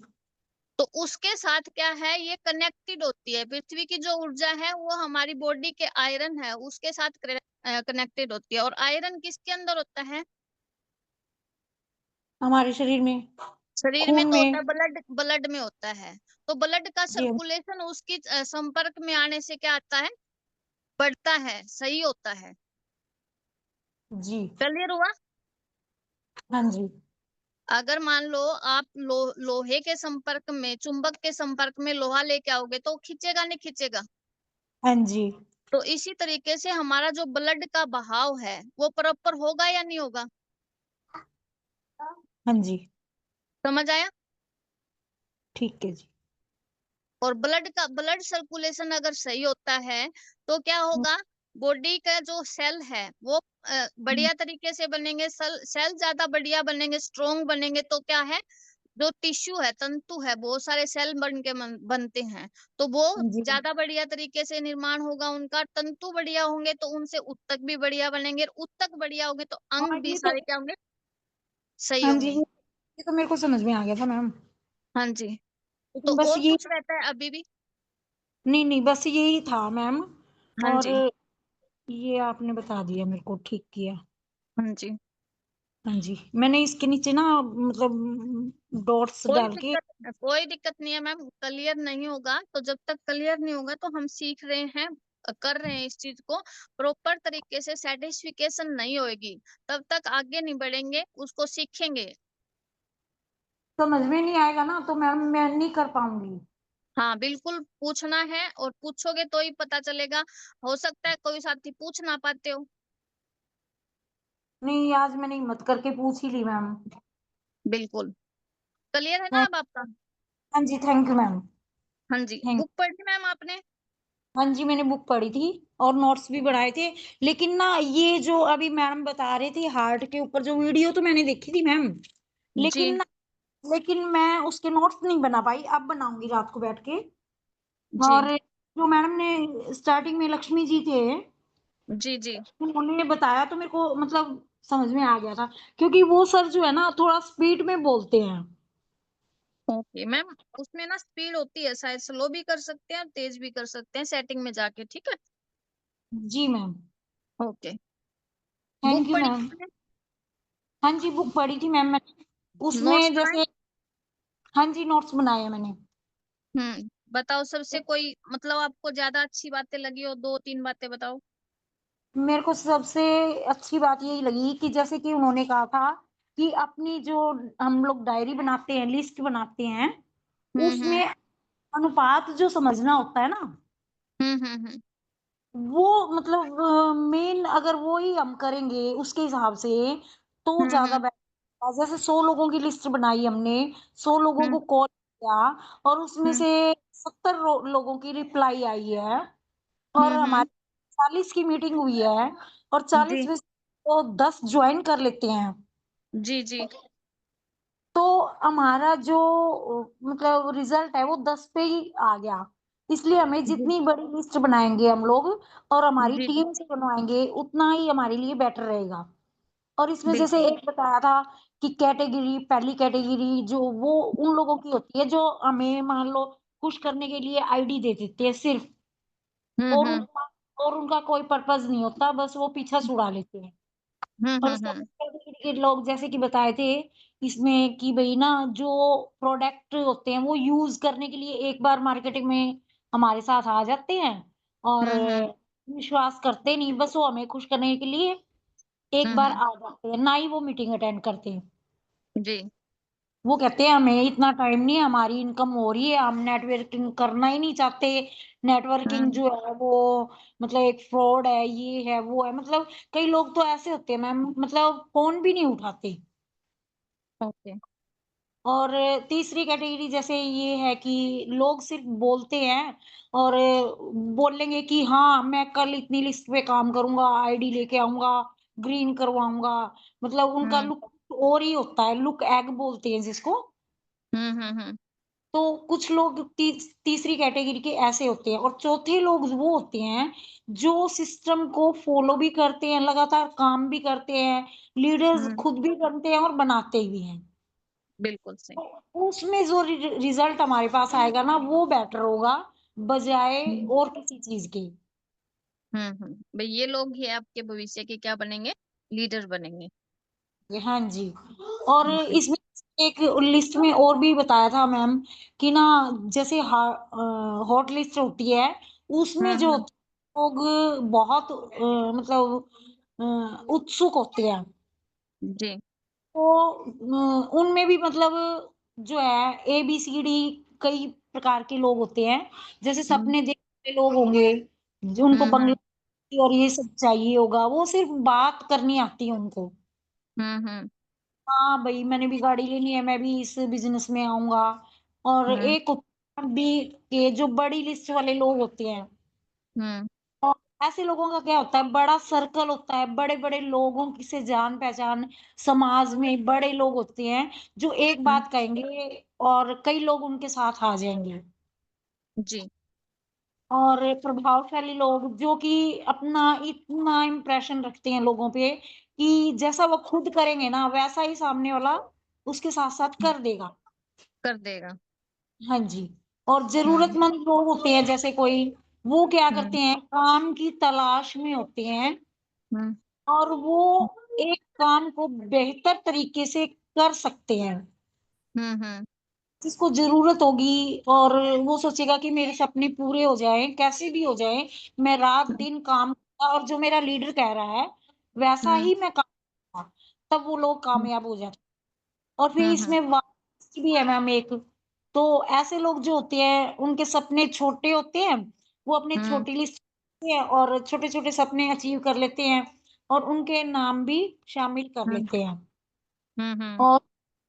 तो उसके साथ क्या है, ये कनेक्टेड होती है। पृथ्वी की जो ऊर्जा है वो हमारी बॉडी के आयरन है उसके साथ कनेक्टेड होती है। और आयरन किसके अंदर होता है, हमारे शरीर में, शरीर में खून तो होता में। है, ब्लड ब्लड में होता है। तो ब्लड का जी सर्कुलेशन उसकी संपर्क में आने से क्या आता है, बढ़ता है, सही होता है। जी। क्लियर हुआ। हाँ जी, अगर मान लो आप लोहे के संपर्क में, चुंबक के संपर्क में लोहा लेके आओगे तो खींचेगा नहीं खींचेगा। हाँ जी, तो इसी तरीके से हमारा जो ब्लड का बहाव है वो प्रॉपर होगा या नहीं होगा। हाँ जी। समझ आया। ठीक है जी। और ब्लड सर्कुलेशन अगर सही होता है, तो क्या होगा, बॉडी का जो सेल है वो बढ़िया तरीके से बनेंगे। सेल ज्यादा बढ़िया बनेंगे, स्ट्रोंग बनेंगे, तो क्या है, जो टिश्यू है, तंतु है, बहुत सारे सेल बन के बनते हैं, तो वो हाँ जी। ज्यादा बढ़िया तरीके से निर्माण होगा उनका। तंतु बढ़िया होंगे तो उनसे ऊतक भी बढ़िया बनेंगे, ऊतक बढ़िया होंगे तो हाँ, अंग भी ये तो, सारे क्या होंगे, सही हाँ जी, होंगे। ये तो मेरे को समझ में आ गया था मैम। हाँ जी। तो लेकिन बस और ये, कुछ रहता है अभी भी। नहीं नहीं, बस यही था मैम। हाँ और जी। ये आपने बता दिया, मेरे को ठीक किया। हाँ जी। हाँ जी, मैंने इसके नीचे ना मतलब डॉट्स डाल के। कोई दिक्कत नहीं है मैम, क्लियर नहीं होगा तो जब तक क्लियर नहीं होगा तो हम सीख रहे हैं, कर रहे हैं इस चीज को। प्रॉपर तरीके से सेटिस्फिकेशन नहीं होगी तब तक आगे नहीं बढ़ेंगे, उसको सीखेंगे। समझ में नहीं आएगा ना तो मैम मैं नहीं कर पाऊंगी। हाँ बिल्कुल, पूछना है और पूछोगे तो ही पता चलेगा। हो सकता है कोई साथी पूछ ना पाते हो। नहीं, आज मैंने हिम्मत करके पूछ ही ली मैम। बिल्कुल। क्लियर है ना अब आपका। हाँ जी, थैंक यू मैम। हाँ जी, थैंक बुक पढ़ी मैम आपने। हाँ जी, मैंने बुक पढ़ी थी और नोट्स भी बढ़ाए थे। लेकिन ना ये जो अभी मैम बता रहे थे हार्ट के ऊपर, जो वीडियो तो मैंने देखी थी मैम, जी लेकिन ना, लेकिन मैं उसके नोट्स नहीं बना पाई, अब बनाऊंगी रात को बैठ के। जी और जो मैडम ने स्टार्टिंग में लक्ष्मी जी थे, जी जी उन्होंने बताया तो मेरे को मतलब समझ में आ गया था, क्योंकि वो सर जो है ना थोड़ा स्पीड में बोलते हैं। ओके मैम, उसमें ना स्पीड होती है, शायद स्लो भी कर सकते हैं, तेज भी कर सकते हैं सेटिंग में जाके, ठीक है। जी ma'am. Okay. Book thank you पढ़ी मैम। आपने? हाँ जी, बुक पढ़ी थी मैम मैंने। नोट्स उसमें बनाए? जैसे, हाँ जी, नोट्स बनाए हैं मैंने। बताओ सबसे कोई मतलब आपको ज्यादा अच्छी बातें लगी हो, 2-3 बातें बताओ। मेरे को सबसे अच्छी बात यही लगी कि जैसे कि उन्होंने कहा था कि अपनी जो हम लोग डायरी बनाते हैं, लिस्ट बनाते हैं, हम्म। उसमें अनुपात जो समझना होता है ना, हम्म। वो मतलब मेन अगर वो ही हम करेंगे उसके हिसाब से तो ज्यादा हम्म। बेटर। जैसे 100 लोगों की लिस्ट बनाई हमने, 100 लोगों हम्म को कॉल किया और उसमें हम्म। से 70 लोगों की रिप्लाई आई है और हम्म। हमारी 40 की मीटिंग हुई है और 40 जी में से तो 10 ज्वाइन कर लेते हैं, जी जी तो हमारा जो मतलब रिजल्ट है वो 10 पे ही आ गया। इसलिए हमें जी जितनी बड़ी लिस्ट बनाएंगे हम लोग और हमारी जी जी टीम से बनवाएंगे उतना ही हमारे लिए बेटर रहेगा। और इसमें जैसे बिल्कुल। एक बताया था कि कैटेगरी, पहली कैटेगरी जो वो उन लोगों की होती है जो हमें मान लो खुश करने के लिए आईडी दे देते हैं सिर्फ, और हम्म। उनका कोई पर्पस नहीं होता, बस वो पीछा छुड़ा लेते हैं। और हम्म। सेकंड कैटेगरी के लोग जैसे कि बताए थे इसमें कि भाई ना जो प्रोडक्ट होते हैं वो यूज करने के लिए एक बार मार्केटिंग में हमारे साथ आ जाते हैं और हम्म। विश्वास करते नहीं, बस वो हमें खुश करने के लिए एक बार हम्म। आ जाते हैं, ना ही वो मीटिंग अटेंड करते हैं। जी वो कहते हैं हमें इतना टाइम नहीं है, हमारी इनकम हो रही है, हम नेटवर्किंग करना ही नहीं चाहते। नेटवर्किंग हम्म। जो है वो मतलब एक फ्रॉड है, ये है वो है, मतलब कई लोग तो ऐसे होते हैं मैम, मतलब फोन भी नहीं उठाते। ओके। और तीसरी कैटेगरी जैसे ये है कि लोग सिर्फ बोलते हैं और बोलेंगे कि हाँ मैं कल इतनी लिस्ट पे काम करूंगा, आईडी लेके आऊंगा, ग्रीन करवाऊंगा, मतलब उनका हम्म लुक और ही होता है, लुक एग बोलते हैं जिसको। हम्म। तो कुछ लोग तीसरी कैटेगरी के ऐसे होते हैं और चौथे लोग वो होते हैं जो सिस्टम को फॉलो भी करते हैं, लगातार काम भी करते हैं, लीडर्स हम्म, खुद भी बनते हैं और बनाते भी हैं। बिल्कुल सही। तो उसमें जो रिजल्ट हमारे पास आएगा ना वो बेटर होगा बजाय हम्म और किसी चीज के। भाई ये लोग ही आपके भविष्य के क्या बनेंगे, लीडर बनेंगे। हाँ जी। और जी इसमें एक लिस्ट में और भी बताया था मैम कि ना जैसे हॉट लिस्ट होती है उसमें जो हम्म। लोग बहुत मतलब उत्सुक होते हैं, जी तो उनमें भी मतलब जो है ABCD कई प्रकार के लोग होते हैं। जैसे हम्म सपने देखने लोग होंगे जो उनको हम्म बंगला और ये सब चाहिए होगा, वो सिर्फ बात करनी आती है उनको। हम्म। हाँ भाई मैंने भी गाड़ी लेनी है, मैं भी इस बिजनेस में आऊंगा। और हम्म एक भी के जो बड़ी लिस्ट वाले लोग होते हैं, हम्म और ऐसे लोगों का क्या होता है, बड़ा सर्कल होता है, बड़े बड़े लोगों की से जान पहचान, समाज में बड़े लोग होते हैं जो एक हम्म, बात कहेंगे और कई लोग उनके साथ आ जाएंगे। जी और प्रभावशाली लोग जो कि अपना इतना इम्प्रेशन रखते हैं लोगों पे कि जैसा वो खुद करेंगे ना वैसा ही सामने वाला उसके साथ साथ कर देगा। कर देगा। हाँ जी। और हम्म जरूरतमंद लोग होते हैं जैसे कोई, वो क्या करते हम्म हैं, काम की तलाश में होते हैं हम्म और वो एक काम को बेहतर तरीके से कर सकते हैं, हम्म। जिसको जरूरत होगी। और वो सोचेगा कि मेरे सपने पूरे हो जाएं, कैसे भी हो जाएं, मैं रात दिन काम और जो मेरा लीडर कह रहा है वैसा हम्म ही मैं काम करूंगा, तब वो लोग कामयाब हो जाते हैं। और फिर हम्म इसमें वापस भी है मैम एक, तो ऐसे लोग जो होते हैं उनके सपने छोटे होते हैं, वो अपनी हम्म छोटी लिस्ट है और छोटे छोटे सपने अचीव कर लेते हैं और उनके नाम भी शामिल कर हम्म लेते हैं। हम्म। और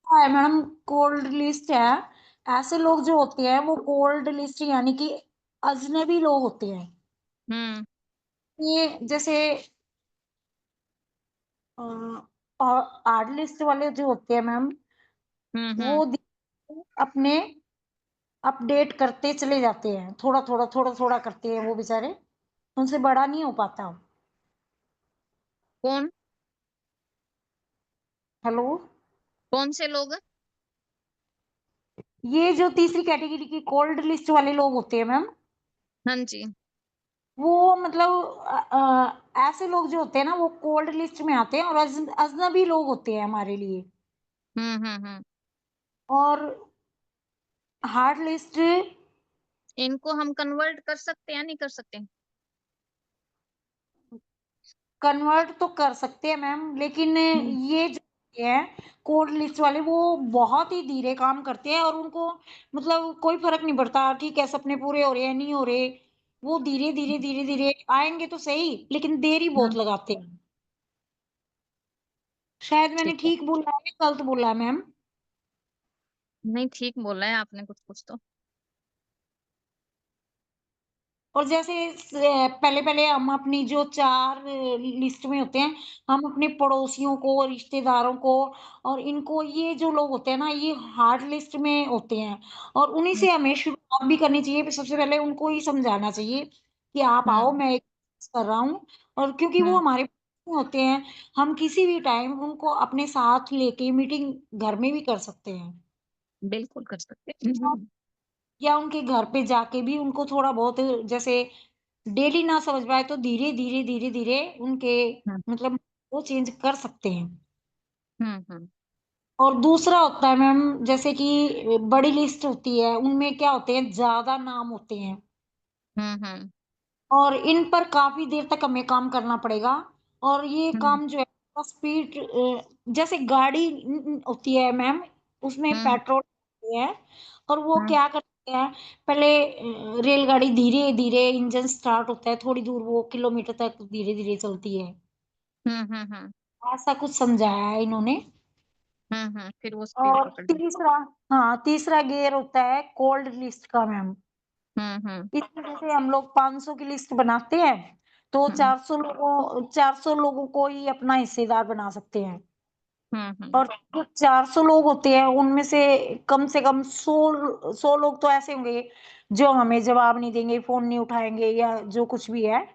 है मैडम कोल्ड लिस्ट है, ऐसे लोग जो होते हैं वो कोल्ड लिस्ट यानी कि अजनबी लोग होते हैं। हम्म ये जैसे अ, और हार्ड लिस्ट वाले जो होते हैं मैम वो हम्म। अपने अपडेट करते चले जाते हैं, थोड़ा थोड़ा करते हैं वो बेचारे, उनसे बड़ा नहीं हो पाता। कौन हेलो। कौन से लोग? ये जो तीसरी कैटेगरी की कोल्ड लिस्ट वाले लोग होते हैं मैम, हाँ जी। वो मतलब ऐसे लोग जो होते हैं ना वो कोल्ड लिस्ट में आते हैं और अजनबी लोग होते हैं हमारे लिए। हम्म। और हार्ड लिस्ट इनको हम कन्वर्ट कर सकते हैं या नहीं कर सकते? कन्वर्ट तो कर सकते हैं मैम, लेकिन ये जो है कोल्ड लिस्ट वाले वो बहुत ही धीरे काम करते हैं और उनको मतलब कोई फर्क नहीं पड़ता, ठीक है सपने पूरे हो रहे हैं नहीं हो रहे, वो धीरे धीरे आएंगे तो सही, लेकिन देरी बहुत लगाते हैं। शायद मैंने ठीक है। ठीक बोला है, गलत बोला है मैम? नहीं, ठीक बोला है आपने कुछ कुछ तो। और जैसे पहले पहले हम अपनी जो 4 लिस्ट में होते हैं, हम अपने पड़ोसियों को, रिश्तेदारों को और इनको, ये जो लोग होते हैं ना, ये हार्ड लिस्ट में होते हैं और उन्हीं से हमें शुरुआत भी करनी चाहिए। सबसे पहले उनको ही समझाना चाहिए कि आप आओ, हम्म मैं एक कर रहा हूँ। और क्योंकि वो हम्म हमारे होते हैं, हम किसी भी टाइम उनको अपने साथ लेके मीटिंग घर में भी कर सकते हैं बिल्कुल कर सकते हैं। या उनके घर पे जाके भी उनको थोड़ा बहुत, जैसे डेली ना समझ पाए तो धीरे धीरे उनके हम्म मतलब वो चेंज कर सकते हैं। हम्म। और दूसरा होता है मैम, जैसे कि बड़ी लिस्ट होती है, उनमें क्या होते हैं, ज्यादा नाम होते हैं हम्म। और इन पर काफी देर तक हमें काम करना पड़ेगा। और ये हम्म काम जो है स्पीड, जैसे गाड़ी होती है मैम, उसमें हम्म पेट्रोल होती है और वो हम्म क्या करते हैं, पहले रेलगाड़ी धीरे धीरे इंजन स्टार्ट होता है, थोड़ी दूर वो किलोमीटर तक धीरे धीरे चलती है। हम्म। ऐसा कुछ समझाया है इन्होंने। फिर वो स्पीड और पकड़ ले। तीसरा, हाँ तीसरा गियर होता है कोल्ड लिस्ट का मैम। हम्म। इसमें जैसे हम लोग 500 की लिस्ट बनाते हैं तो हम्म 400 लोगों को ही अपना हिस्सेदार बना सकते हैं। हम्म और जो 400 लोग होते हैं उनमें से कम 100 लोग तो ऐसे होंगे जो हमें जवाब नहीं देंगे, फोन नहीं उठाएंगे या जो कुछ भी है।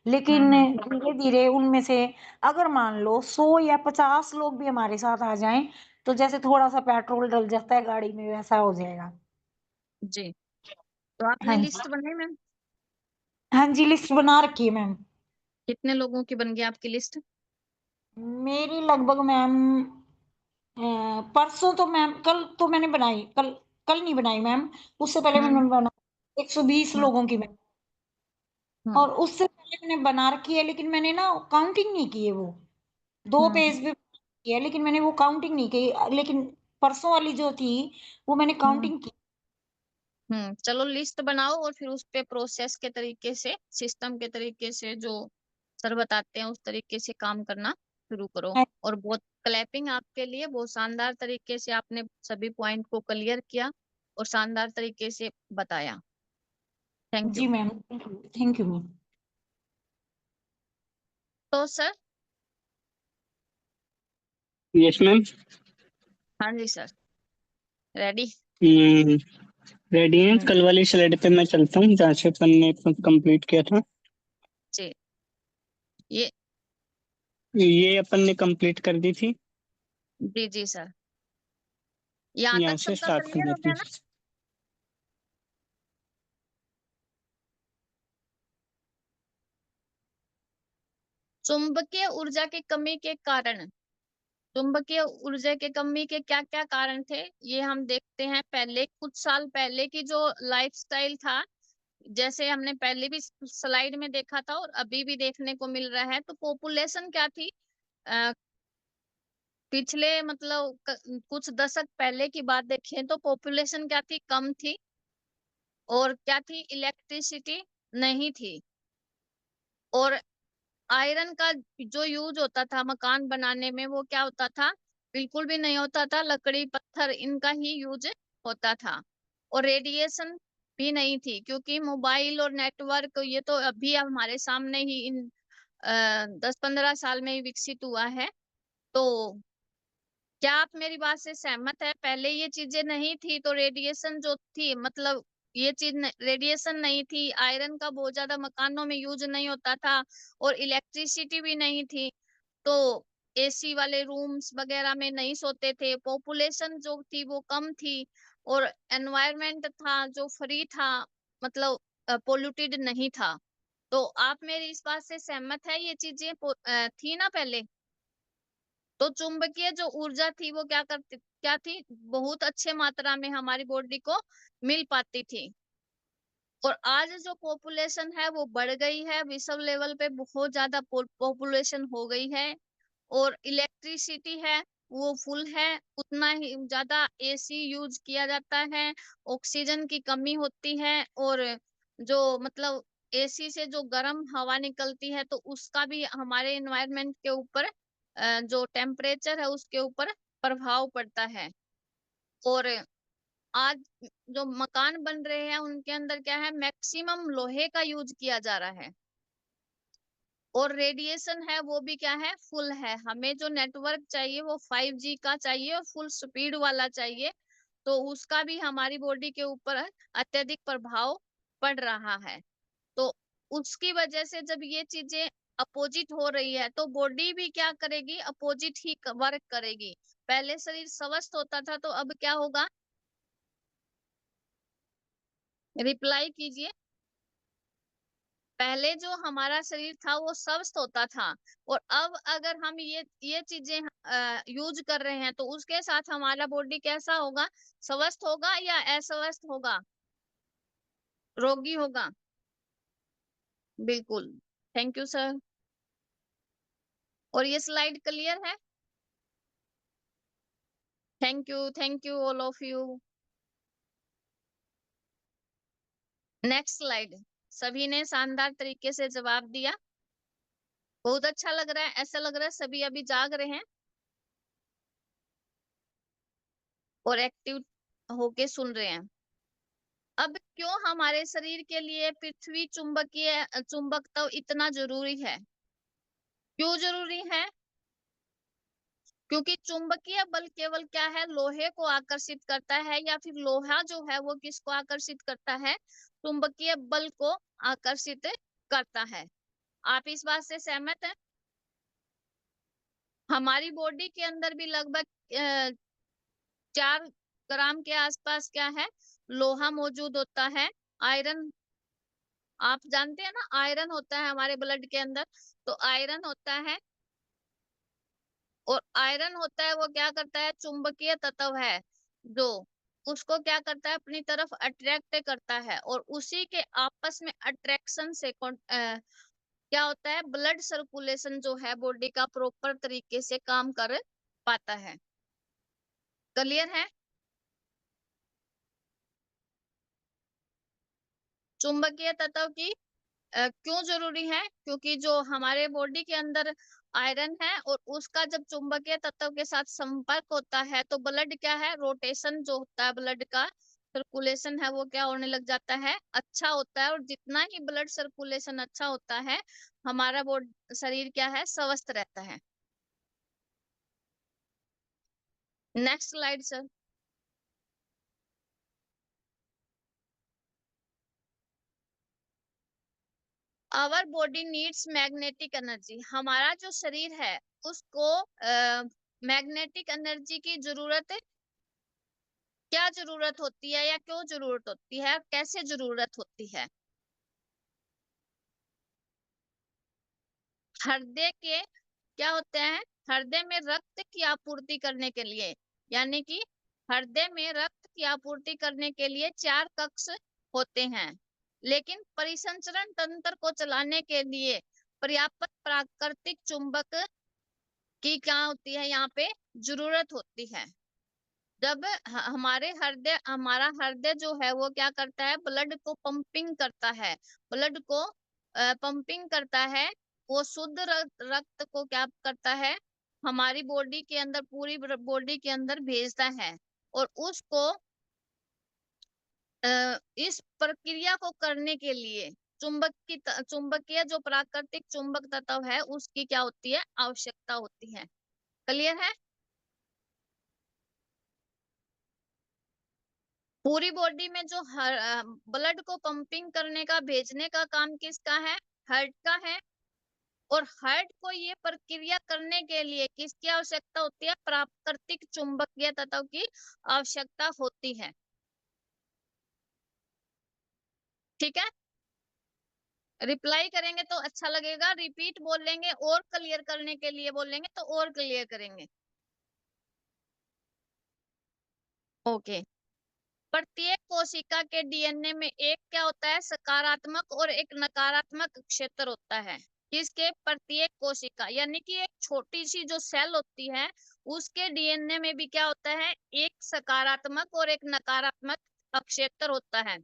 लेकिन हम्म धीरे धीरे उनमें से अगर मान लो 100 या 50 लोग भी हमारे साथ आ जाएं तो जैसे थोड़ा सा पेट्रोल डल जाता है गाड़ी में, वैसा हो जाएगा। जी। तो आपने हाँ जी, लिस्ट बनाई मैम? हाँ जी लिस्ट बना रखी है मैम। कितने लोगों की बन गई आपकी लिस्ट? मेरी लगभग मैम परसों तो मैम, कल तो मैंने बनाई, कल कल नहीं बनाई मैम, उससे पहले हम्म मैंने बना 120 हम्म लोगों की मैम। हम्म और उससे पहले मैंने बना रखी है, लेकिन मैंने ना काउंटिंग नहीं की है वो, 2 हम्म पेज पे की है, लेकिन मैंने वो काउंटिंग नहीं की, लेकिन परसों वाली जो थी वो मैंने हम्म काउंटिंग की। चलो लिस्ट बनाओ और फिर उस पे प्रोसेस के तरीके से, सिस्टम के तरीके से जो सर बताते हैं उस तरीके से काम करना शुरू करो। हाँ और बहुत क्लैपिंग आपके लिए, बहुत शानदार तरीके से आपने सभी पॉइंट को क्लियर किया और शानदार तरीके से बताया। थैंक जी you. Ma'am, thank you ma'am. तो सर। Yes ma'am. हाँ जी सर। रेडी। रेडी हैं, कल वाली स्लाइड पे मैं चलता हूँ जहाँ से अपन ने कंप्लीट किया था। जी। ये। ये अपन ने कंप्लीट कर दी थी। जी जी सर। यहाँ यहाँ तक से सबका स्टार्ट कर क्लियर हो देते गया हैं। ना? चुंबकीय ऊर्जा की कमी के कारण, चुंबकीय ऊर्जा की कमी के क्या क्या कारण थे ये हम देखते हैं। पहले कुछ साल पहले की जो लाइफस्टाइल था, जैसे हमने पहले भी स्लाइड में देखा था और अभी भी देखने को मिल रहा है, तो पॉपुलेशन क्या थी? अ, पिछले मतलब कुछ दशक पहले की बात देखें तो पॉपुलेशन क्या थी? कम थी। और क्या थी? इलेक्ट्रिसिटी नहीं थी। और आयरन का जो यूज होता था मकान बनाने में वो क्या होता था? बिल्कुल भी नहीं होता था, लकड़ी पत्थर इनका ही यूज होता था। और रेडिएशन भी नहीं थी, क्योंकि मोबाइल और नेटवर्क ये तो अभी हमारे सामने ही इन 10-15 साल में ही विकसित हुआ है। तो क्या आप मेरी बात से सहमत है? पहले ये चीजें नहीं थी तो रेडिएशन जो थी, मतलब ये चीज रेडिएशन नहीं थी, आयरन का बहुत ज्यादा मकानों में यूज नहीं होता था और इलेक्ट्रिसिटी भी नहीं थी। तो एसी वाले रूम्स वगैरह में नहीं सोते थे, पॉपुलेशन जो थी वो कम थी, और एनवायरनमेंट था जो फ्री था, मतलब पोल्यूटेड नहीं था। तो आप मेरी इस बात से सहमत है? ये चीजें थी ना पहले। तो चुंबकीय जो ऊर्जा थी वो क्या थी, बहुत अच्छे मात्रा में हमारी बॉडी को मिल पाती थी। और आज जो पॉपुलेशन है वो बढ़ गई है, विश्व लेवल पे बहुत ज्यादा पॉपुलेशन हो गई है, और इलेक्ट्रिसिटी है वो फुल है, उतना ही ज्यादा एसी यूज किया जाता है, ऑक्सीजन की कमी होती है, और जो मतलब एसी से जो गर्म हवा निकलती है तो उसका भी हमारे एनवायरनमेंट के ऊपर जो टेम्परेचर है उसके ऊपर प्रभाव पड़ता है। और आज जो मकान बन रहे हैं उनके अंदर क्या है, मैक्सिमम लोहे का यूज किया जा रहा है, और रेडिएशन है वो भी क्या है, फुल है। हमें जो नेटवर्क चाहिए वो 5G का चाहिए और फुल स्पीड वाला चाहिए, तो उसका भी हमारी बॉडी के ऊपर अत्यधिक प्रभाव पड़ रहा है। तो उसकी वजह से जब ये चीजें अपोजिट हो रही है तो बॉडी भी क्या करेगी, अपोजिट ही वर्क करेगी। पहले शरीर स्वस्थ होता था तो अब क्या होगा, रिप्लाई कीजिए। पहले जो हमारा शरीर था वो स्वस्थ होता था, और अब अगर हम ये चीजें यूज कर रहे हैं तो उसके साथ हमारा बॉडी कैसा होगा, स्वस्थ होगा या अस्वस्थ होगा, रोगी होगा? बिल्कुल। Thank you sir. और ये स्लाइड क्लियर है? Thank you all of you. Next slide. सभी ने शानदार तरीके से जवाब दिया, बहुत अच्छा लग रहा है, ऐसा लग रहा है सभी अभी जाग रहे हैं और एक्टिव होके सुन रहे हैं। अब क्यों हमारे शरीर के लिए पृथ्वी चुंबकीय चुंबकत्व इतना जरूरी है? क्यों जरूरी है? क्योंकि चुंबकीय बल केवल क्या है, लोहे को आकर्षित करता है, या फिर लोहा जो है वो किसको आकर्षित करता है, चुंबकीय बल को आकर्षित करता है। आप इस बात से सहमत हैं? हमारी बॉडी के अंदर भी लगभग 4 ग्राम के आसपास क्या है, लोहा मौजूद होता है। आयरन, आप जानते हैं ना, आयरन होता है हमारे ब्लड के अंदर, तो आयरन होता है, और आयरन होता है वो क्या करता है, चुंबकीय तत्व है जो उसको क्या करता है, अपनी तरफ अट्रैक्ट करता है, और उसी के आपस में अट्रैक्शन से क्या होता है, ब्लड सर्कुलेशन जो है बॉडी का प्रॉपर तरीके से काम कर पाता है। क्लियर है? चुंबकीय तत्व की क्यों जरूरी है? क्योंकि जो हमारे बॉडी के अंदर आयरन है और उसका जब चुंबकीय तत्व के साथ संपर्क होता है तो ब्लड क्या है, रोटेशन जो होता है ब्लड का, सर्कुलेशन है वो क्या होने लग जाता है, अच्छा होता है। और जितना ही ब्लड सर्कुलेशन अच्छा होता है हमारा बॉडी शरीर क्या है, स्वस्थ रहता है। Next slide sir. Our body needs magnetic energy. हमारा जो शरीर है उसको मैग्नेटिक एनर्जी की जरूरत, क्या जरूरत होती है या क्यों जरूरत होती है, कैसे जरूरत होती है? हृदय के क्या होते हैं, हृदय में रक्त की आपूर्ति करने के लिए, यानी कि हृदय में रक्त की आपूर्ति करने के लिए 4 कक्ष होते हैं, लेकिन परिसंचरण तंत्र को चलाने के लिए पर्याप्त प्राकृतिक चुंबक की क्या होती है, यहाँ पे जरूरत होती है। जब हमारा हृदय जो है वो क्या करता है, ब्लड को पंपिंग करता है, ब्लड को पंपिंग करता है, वो शुद्ध रक्त को क्या करता है, हमारी बॉडी के अंदर, पूरी बॉडी के अंदर भेजता है, और उसको इस प्रक्रिया को करने के लिए चुंबकीय जो प्राकृतिक चुंबक तत्व है उसकी क्या होती है, आवश्यकता होती है। क्लियर है? पूरी बॉडी में जो ब्लड को पंपिंग करने का, भेजने का काम किसका है, हार्ट का है। और हार्ट को ये प्रक्रिया करने के लिए किसकी आवश्यकता होती है? प्राकृतिक चुंबकीय तत्व की आवश्यकता होती है। ठीक है, रिप्लाई करेंगे तो अच्छा लगेगा, रिपीट बोलेंगे और क्लियर करने के लिए बोलेंगे तो और क्लियर करेंगे। ओके, प्रत्येक कोशिका के डीएनए में एक क्या होता है? सकारात्मक और एक नकारात्मक क्षेत्र होता है। किसके? प्रत्येक कोशिका, यानी कि एक छोटी सी जो सेल होती है उसके डीएनए में भी क्या होता है? एक सकारात्मक और एक नकारात्मक क्षेत्र होता है।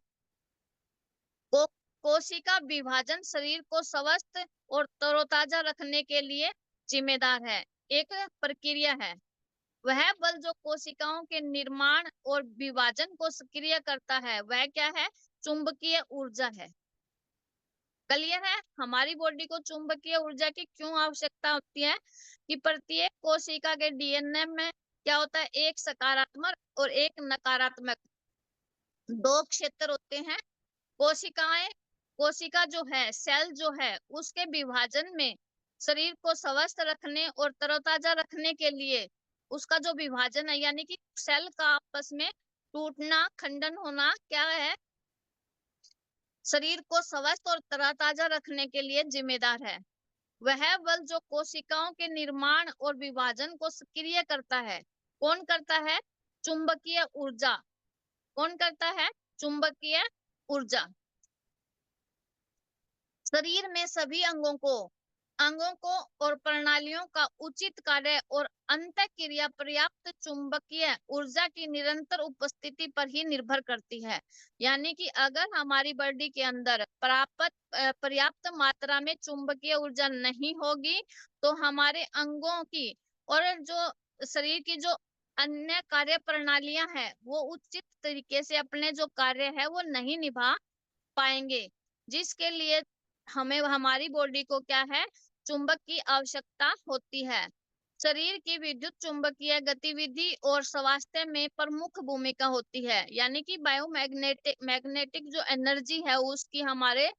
कोशिका विभाजन शरीर को स्वस्थ और तरोताजा रखने के लिए जिम्मेदार है, एक प्रक्रिया है। वह बल जो कोशिकाओं के निर्माण और विभाजन को सक्रिय करता है वह क्या है? चुंबकीय ऊर्जा है। क्लियर है? हमारी बॉडी को चुंबकीय ऊर्जा की क्यों आवश्यकता होती है? कि प्रत्येक कोशिका के डीएनए में क्या होता है? एक सकारात्मक और एक नकारात्मक दो क्षेत्र होते हैं। कोशिका जो है, सेल जो है, उसके विभाजन में शरीर को स्वस्थ रखने और तरोताजा रखने के लिए उसका जो विभाजन है, यानी कि सेल का आपस में टूटना, खंडन होना क्या है? शरीर को स्वस्थ और तरोताजा रखने के लिए जिम्मेदार है। वह बल जो कोशिकाओं के निर्माण और विभाजन को सक्रिय करता है, कौन करता है? चुंबकीय ऊर्जा। कौन करता है? चुंबकीय ऊर्जा। शरीर में सभी अंगों को और प्रणालियों का उचित कार्य और अंतःक्रिया पर्याप्त चुंबकीय ऊर्जा की निरंतर उपस्थिति पर ही निर्भर करती है। यानी कि अगर हमारी बॉडी के अंदर पर्याप्त मात्रा में चुंबकीय ऊर्जा नहीं होगी तो हमारे अंगों की और जो शरीर की जो अन्य कार्य प्रणालियां हैं वो उचित तरीके से अपने जो कार्य है वो नहीं निभा पाएंगे, जिसके लिए हमें हमारी बॉडी को क्या है? चुंबक की आवश्यकता होती है। शरीर की विद्युत चुंबकीय गतिविधि और स्वास्थ्य में प्रमुख भूमिका होती है, यानी कि मैग्नेटिक जो एनर्जी है उसकी हमारे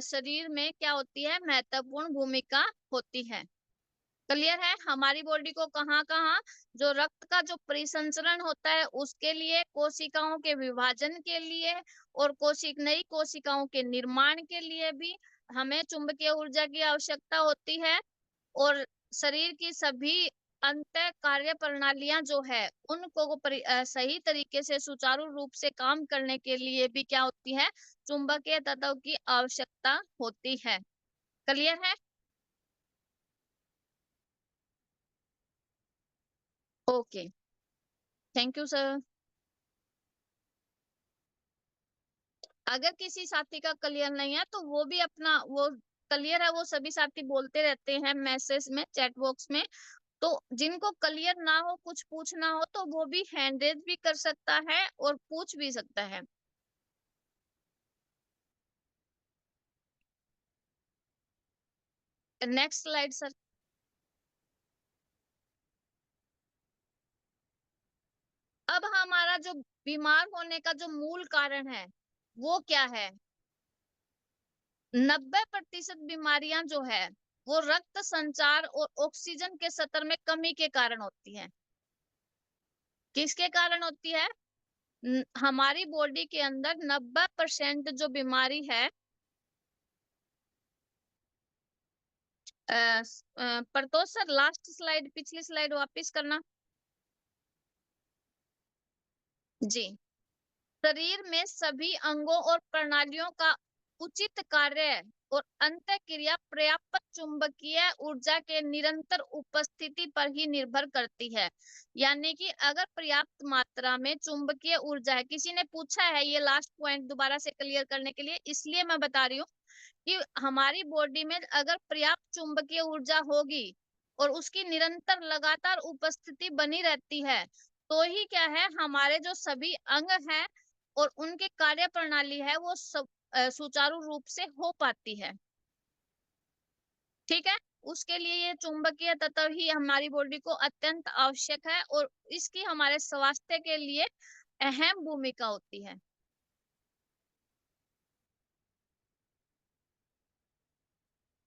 शरीर में क्या होती है? महत्वपूर्ण भूमिका होती है। क्लियर है? हमारी बॉडी को कहाँ कहाँ जो रक्त का जो परिसंचरण होता है उसके लिए, कोशिकाओं के विभाजन के लिए और नई कोशिकाओं के निर्माण के लिए भी हमें चुंबकीय ऊर्जा की आवश्यकता होती है। और शरीर की सभी अंत कार्य प्रणालियां जो है उनको सही तरीके से सुचारू रूप से काम करने के लिए भी क्या होती है? चुंबकीय तत्व की आवश्यकता होती है। क्लियर है? Okay, thank you sir. अगर किसी साथी का क्लियर नहीं है तो वो भी अपना वो क्लियर है, वो सभी साथी बोलते रहते हैं मैसेज में, चैट बॉक्स में। तो जिनको क्लियर ना हो, कुछ पूछना हो तो वो भी हैंड रेज भी कर सकता है और पूछ भी सकता है। Next slide sir. अब हमारा जो बीमार होने का जो मूल कारण है वो क्या है? 90% बीमारियां जो है वो रक्त संचार और ऑक्सीजन के स्तर में कमी के कारण होती है। किसके कारण होती है? हमारी बॉडी के अंदर 90% जो बीमारी है, प्रतोष सर लास्ट स्लाइड, पिछली स्लाइड वापस करना जी। शरीर में सभी अंगों और प्रणालियों का उचित कार्य और अंतःक्रिया पर्याप्त चुंबकीय ऊर्जा के निरंतर उपस्थिति पर ही निर्भर करती है। यानी कि अगर पर्याप्त मात्रा में चुंबकीय ऊर्जा है, किसी ने पूछा है ये लास्ट पॉइंट दोबारा से क्लियर करने के लिए, इसलिए मैं बता रही हूँ कि हमारी बॉडी में अगर पर्याप्त चुंबकीय ऊर्जा होगी और उसकी निरंतर लगातार उपस्थिति बनी रहती है तो ही क्या है, हमारे जो सभी अंग हैं और उनके कार्य प्रणाली है वो सब सुचारू रूप से हो पाती है। ठीक है, उसके लिए ये चुंबकीय तत्व ही हमारी बॉडी को अत्यंत आवश्यक है और इसकी हमारे स्वास्थ्य के लिए अहम भूमिका होती है।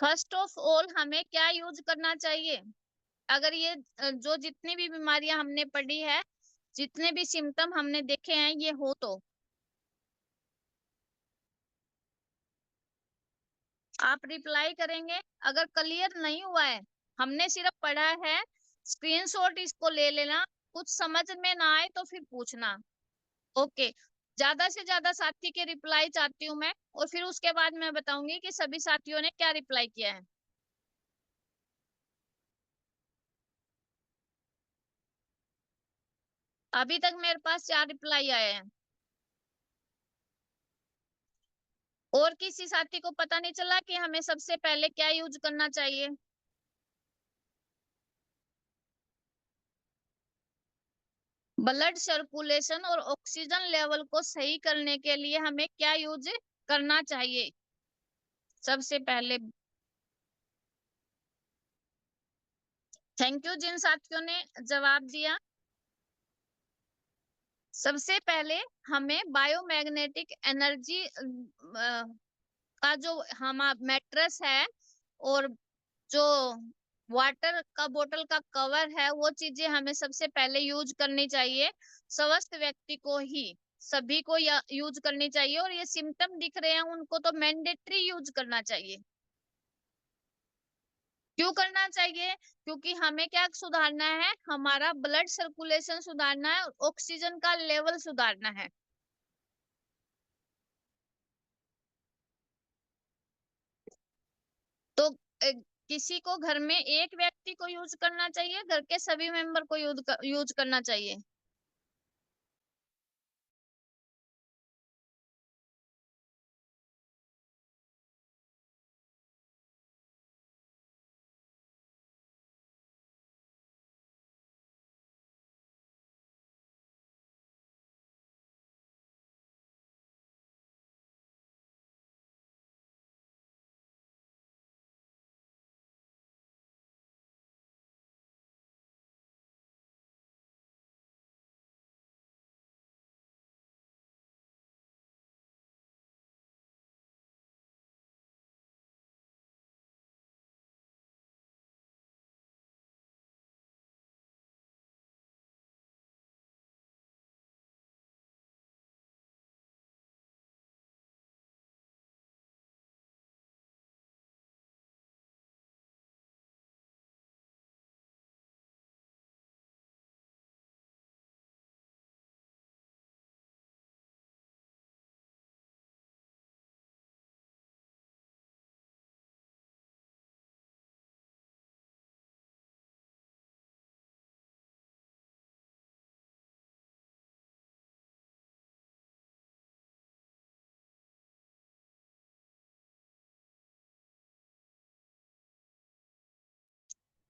फर्स्ट ऑफ ऑल हमें क्या यूज करना चाहिए? अगर ये जो जितनी भी बीमारियां हमने पढ़ी है, जितने भी सिम्टम हमने देखे हैं, ये हो तो आप रिप्लाई करेंगे। अगर क्लियर नहीं हुआ है, हमने सिर्फ पढ़ा है, स्क्रीनशॉट इसको ले लेना, कुछ समझ में ना आए तो फिर पूछना। ओके, ज्यादा से ज्यादा साथी के रिप्लाई चाहती हूँ मैं, और फिर उसके बाद मैं बताऊंगी कि सभी साथियों ने क्या रिप्लाई किया है। अभी तक मेरे पास 4 रिप्लाई आए हैं। और किसी साथी को पता नहीं चला कि हमें सबसे पहले क्या यूज करना चाहिए? ब्लड सर्कुलेशन और ऑक्सीजन लेवल को सही करने के लिए हमें क्या यूज करना चाहिए सबसे पहले? थैंक यू जिन साथियों ने जवाब दिया। सबसे पहले हमें बायोमैग्नेटिक एनर्जी का जो हम मैट्रेस है और जो वाटर का बोतल का कवर है, वो चीजें हमें सबसे पहले यूज करनी चाहिए। स्वस्थ व्यक्ति को ही, सभी को यूज करनी चाहिए, और ये सिम्टम दिख रहे हैं उनको तो मैंडेटरी यूज करना चाहिए। क्यों करना चाहिए? क्योंकि हमें क्या सुधारना है? हमारा ब्लड सर्कुलेशन सुधारना है, ऑक्सीजन का लेवल सुधारना है। तो किसी को घर में एक व्यक्ति को यूज करना चाहिए, घर के सभी मेंबर को यूज करना चाहिए?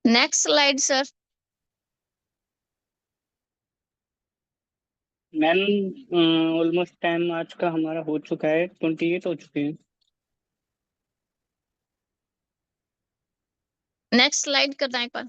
Next slide sir. Ma'am almost time आज का हमारा हो चुका है, 28 हो चुके हैं। नेक्स्ट स्लाइड करना एक बार।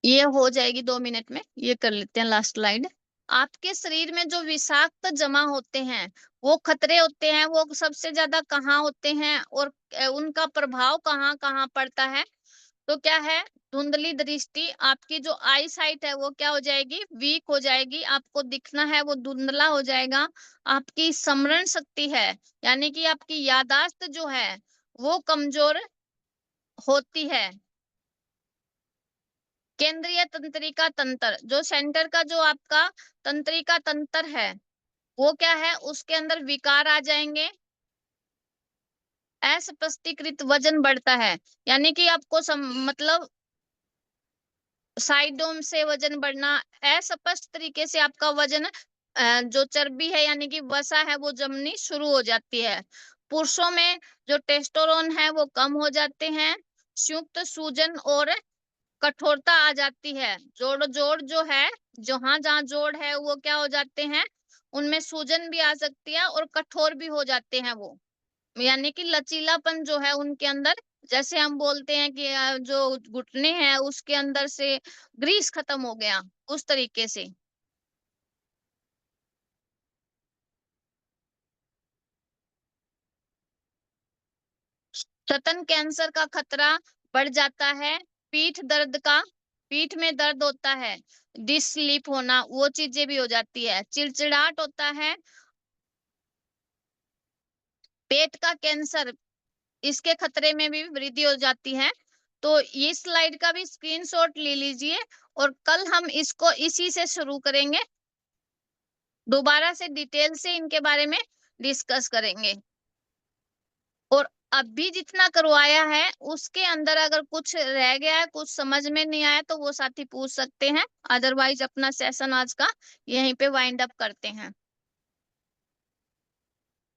ये हो जाएगी 2 मिनट में, ये कर लेते हैं लास्ट स्लाइड। आपके शरीर में जो विषाक्त जमा होते हैं, वो खतरे होते हैं, वो सबसे ज्यादा कहाँ होते हैं, और उनका प्रभाव कहाँ कहाँ पड़ता है? तो क्या है? धुंधली दृष्टि, आपकी जो आई साइट है वो क्या हो जाएगी? वीक हो जाएगी, आपको दिखना है वो धुंधला हो जाएगा। आपकी स्मरण शक्ति है, यानी कि आपकी याददाश्त जो है वो कमजोर होती है। केंद्रीय तंत्रिका तंत्र, जो सेंटर का जो आपका तंत्रिका तंत्र है, वो क्या है? उसके अंदर विकार आ जाएंगे। अस्पष्टीकृत वजन बढ़ता है, यानी कि आपको मतलब साइडोम से वजन बढ़ना, अस्पष्ट तरीके से आपका वजन जो चर्बी है यानी कि वसा है वो जमनी शुरू हो जाती है। पुरुषों में जो टेस्टोस्टेरोन है वो कम हो जाते हैं। संयुक्त सूजन और कठोरता आ जाती है। जोड़ जोड़ जो है, जहां जहां जोड़ है वो क्या हो जाते हैं? उनमें सूजन भी आ सकती है और कठोर भी हो जाते हैं वो, यानी कि लचीलापन जो है उनके अंदर जैसे हम बोलते हैं कि जो घुटने हैं उसके अंदर से ग्रीस खत्म हो गया, उस तरीके से। स्तन कैंसर का खतरा बढ़ जाता है। पीठ में दर्द होता है, डिस्क स्लिप होना, वो चीजें भी हो जाती है। चिड़चिड़ाहट होता है। पेट का कैंसर, इसके खतरे में भी वृद्धि हो जाती है। तो इस स्लाइड का भी स्क्रीनशॉट ले लीजिए और कल हम इसको इसी से शुरू करेंगे, दोबारा से डिटेल से इनके बारे में डिस्कस करेंगे। और अभी जितना करवाया है उसके अंदर अगर कुछ रह गया है, कुछ समझ में नहीं आया, तो वो साथी पूछ सकते हैं। अदरवाइज अपना सेशन आज का यहीं पे वाइंड अप करते हैं।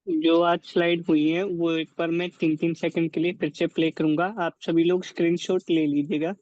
जो आज स्लाइड हुई है वो एक बार मैं 3-3 सेकंड के लिए फिर से प्ले करूंगा, आप सभी लोग स्क्रीनशॉट ले लीजिएगा।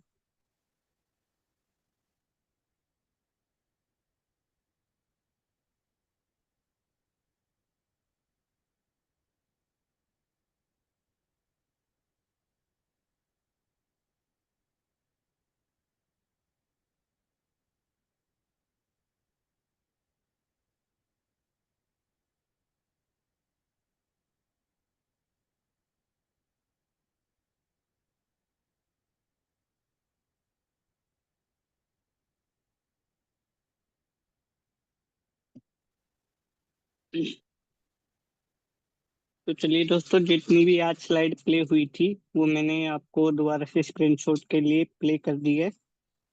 तो चलिए दोस्तों, जितनी भी आज स्लाइड प्ले हुई थी वो मैंने आपको दोबारा से स्क्रीनशॉट के लिए प्ले कर दी है।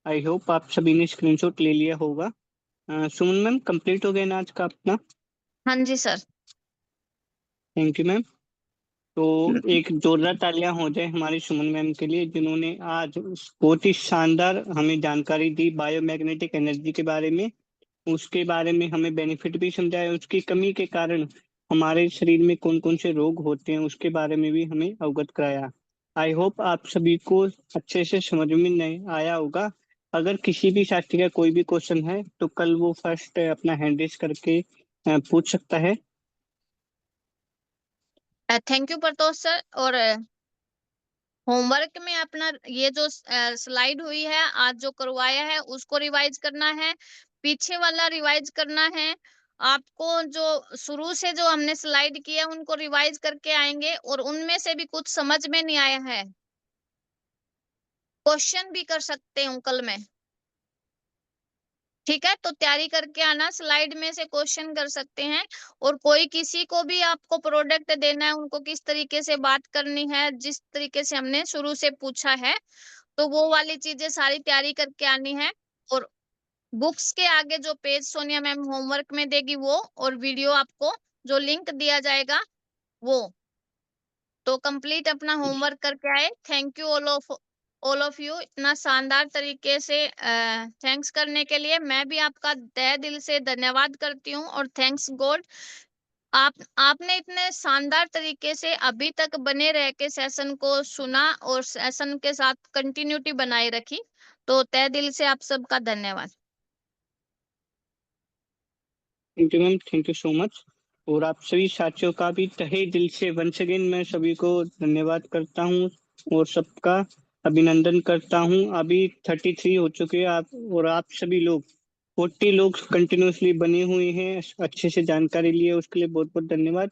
आई होप आप सभी ने स्क्रीनशॉट ले लिया होगा। सुमन मैम, कंप्लीट हो गया ना आज का अपना? हाँ जी सर। Thank you ma'am. तो एक जोरदार तालियां हो जाए हमारी सुमन मैम के लिए, जिन्होंने आज बहुत ही शानदार हमें जानकारी दी बायोमैग्नेटिक एनर्जी के बारे में। उसके बारे में हमें बेनिफिट भी समझाया, उसकी कमी के कारण हमारे शरीर में कौन कौन से रोग होते हैं उसके बारे में भी हमें अवगत कराया। आई होप आप सभी को अच्छे से समझ में नहीं आया होगा। अगर किसी भी छात्र का कोई भी क्वेश्चन है तो कल वो फर्स्ट अपना हैंड रेज करके पूछ सकता है। Thank you Pratosh sir. और होमवर्क में अपना ये जो स्लाइड हुई है आज जो करवाया है उसको रिवाइज करना है, पीछे वाला रिवाइज करना है आपको। जो शुरू से जो हमने स्लाइड किया उनको रिवाइज करके आएंगे, और उनमें से भी कुछ समझ में नहीं आया है, क्वेश्चन भी कर सकते हूँ कल में। ठीक है, तो तैयारी करके आना, स्लाइड में से क्वेश्चन कर सकते हैं। और कोई किसी को भी आपको प्रोडक्ट देना है, उनको किस तरीके से बात करनी है, जिस तरीके से हमने शुरू से पूछा है, तो वो वाली चीजें सारी तैयारी करके आनी है। और बुक्स के आगे जो पेज सोनिया मैम होमवर्क में देगी वो, और वीडियो आपको जो लिंक दिया जाएगा वो, तो कंप्लीट अपना होमवर्क करके आए। Thank you all of you, इतना शानदार तरीके से थैंक्स करने के लिए मैं भी आपका तहे दिल से धन्यवाद करती हूँ। और थैंक्स गॉड, आपने इतने शानदार तरीके से अभी तक बने रह के सेशन को सुना और सेशन के साथ कंटिन्यूटी बनाए रखी, तो तहे दिल से आप सबका धन्यवाद। Thank you ma'am, thank you so much. और आप सभी साथियों का भी तहे दिल से वंस अगेन मैं सभी को धन्यवाद करता हूँ और सबका अभिनंदन करता हूँ। अभी 33 हो चुके हैं आप, और आप सभी लोग 40 लोग कंटिन्यूसली बने हुए हैं, अच्छे से जानकारी लिए, उसके लिए बहुत बहुत धन्यवाद।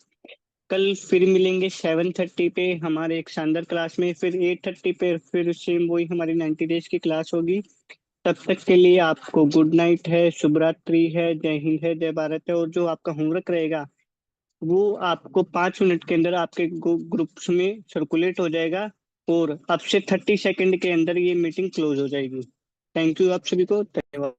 कल फिर मिलेंगे 7:30 पे हमारे एक शानदार क्लास में, फिर 8:30 पे फिर सेम वही हमारी 90 डेज की क्लास होगी। तब तक के लिए आपको गुड नाइट है, शुभ रात्रि है, जय हिंद है, जय भारत है। और जो आपका होमवर्क रहेगा वो आपको 5 मिनट के अंदर आपके ग्रुप्स में सर्कुलेट हो जाएगा, और अब से 30 सेकंड के अंदर ये मीटिंग क्लोज हो जाएगी। थैंक यू आप सभी को, धन्यवाद।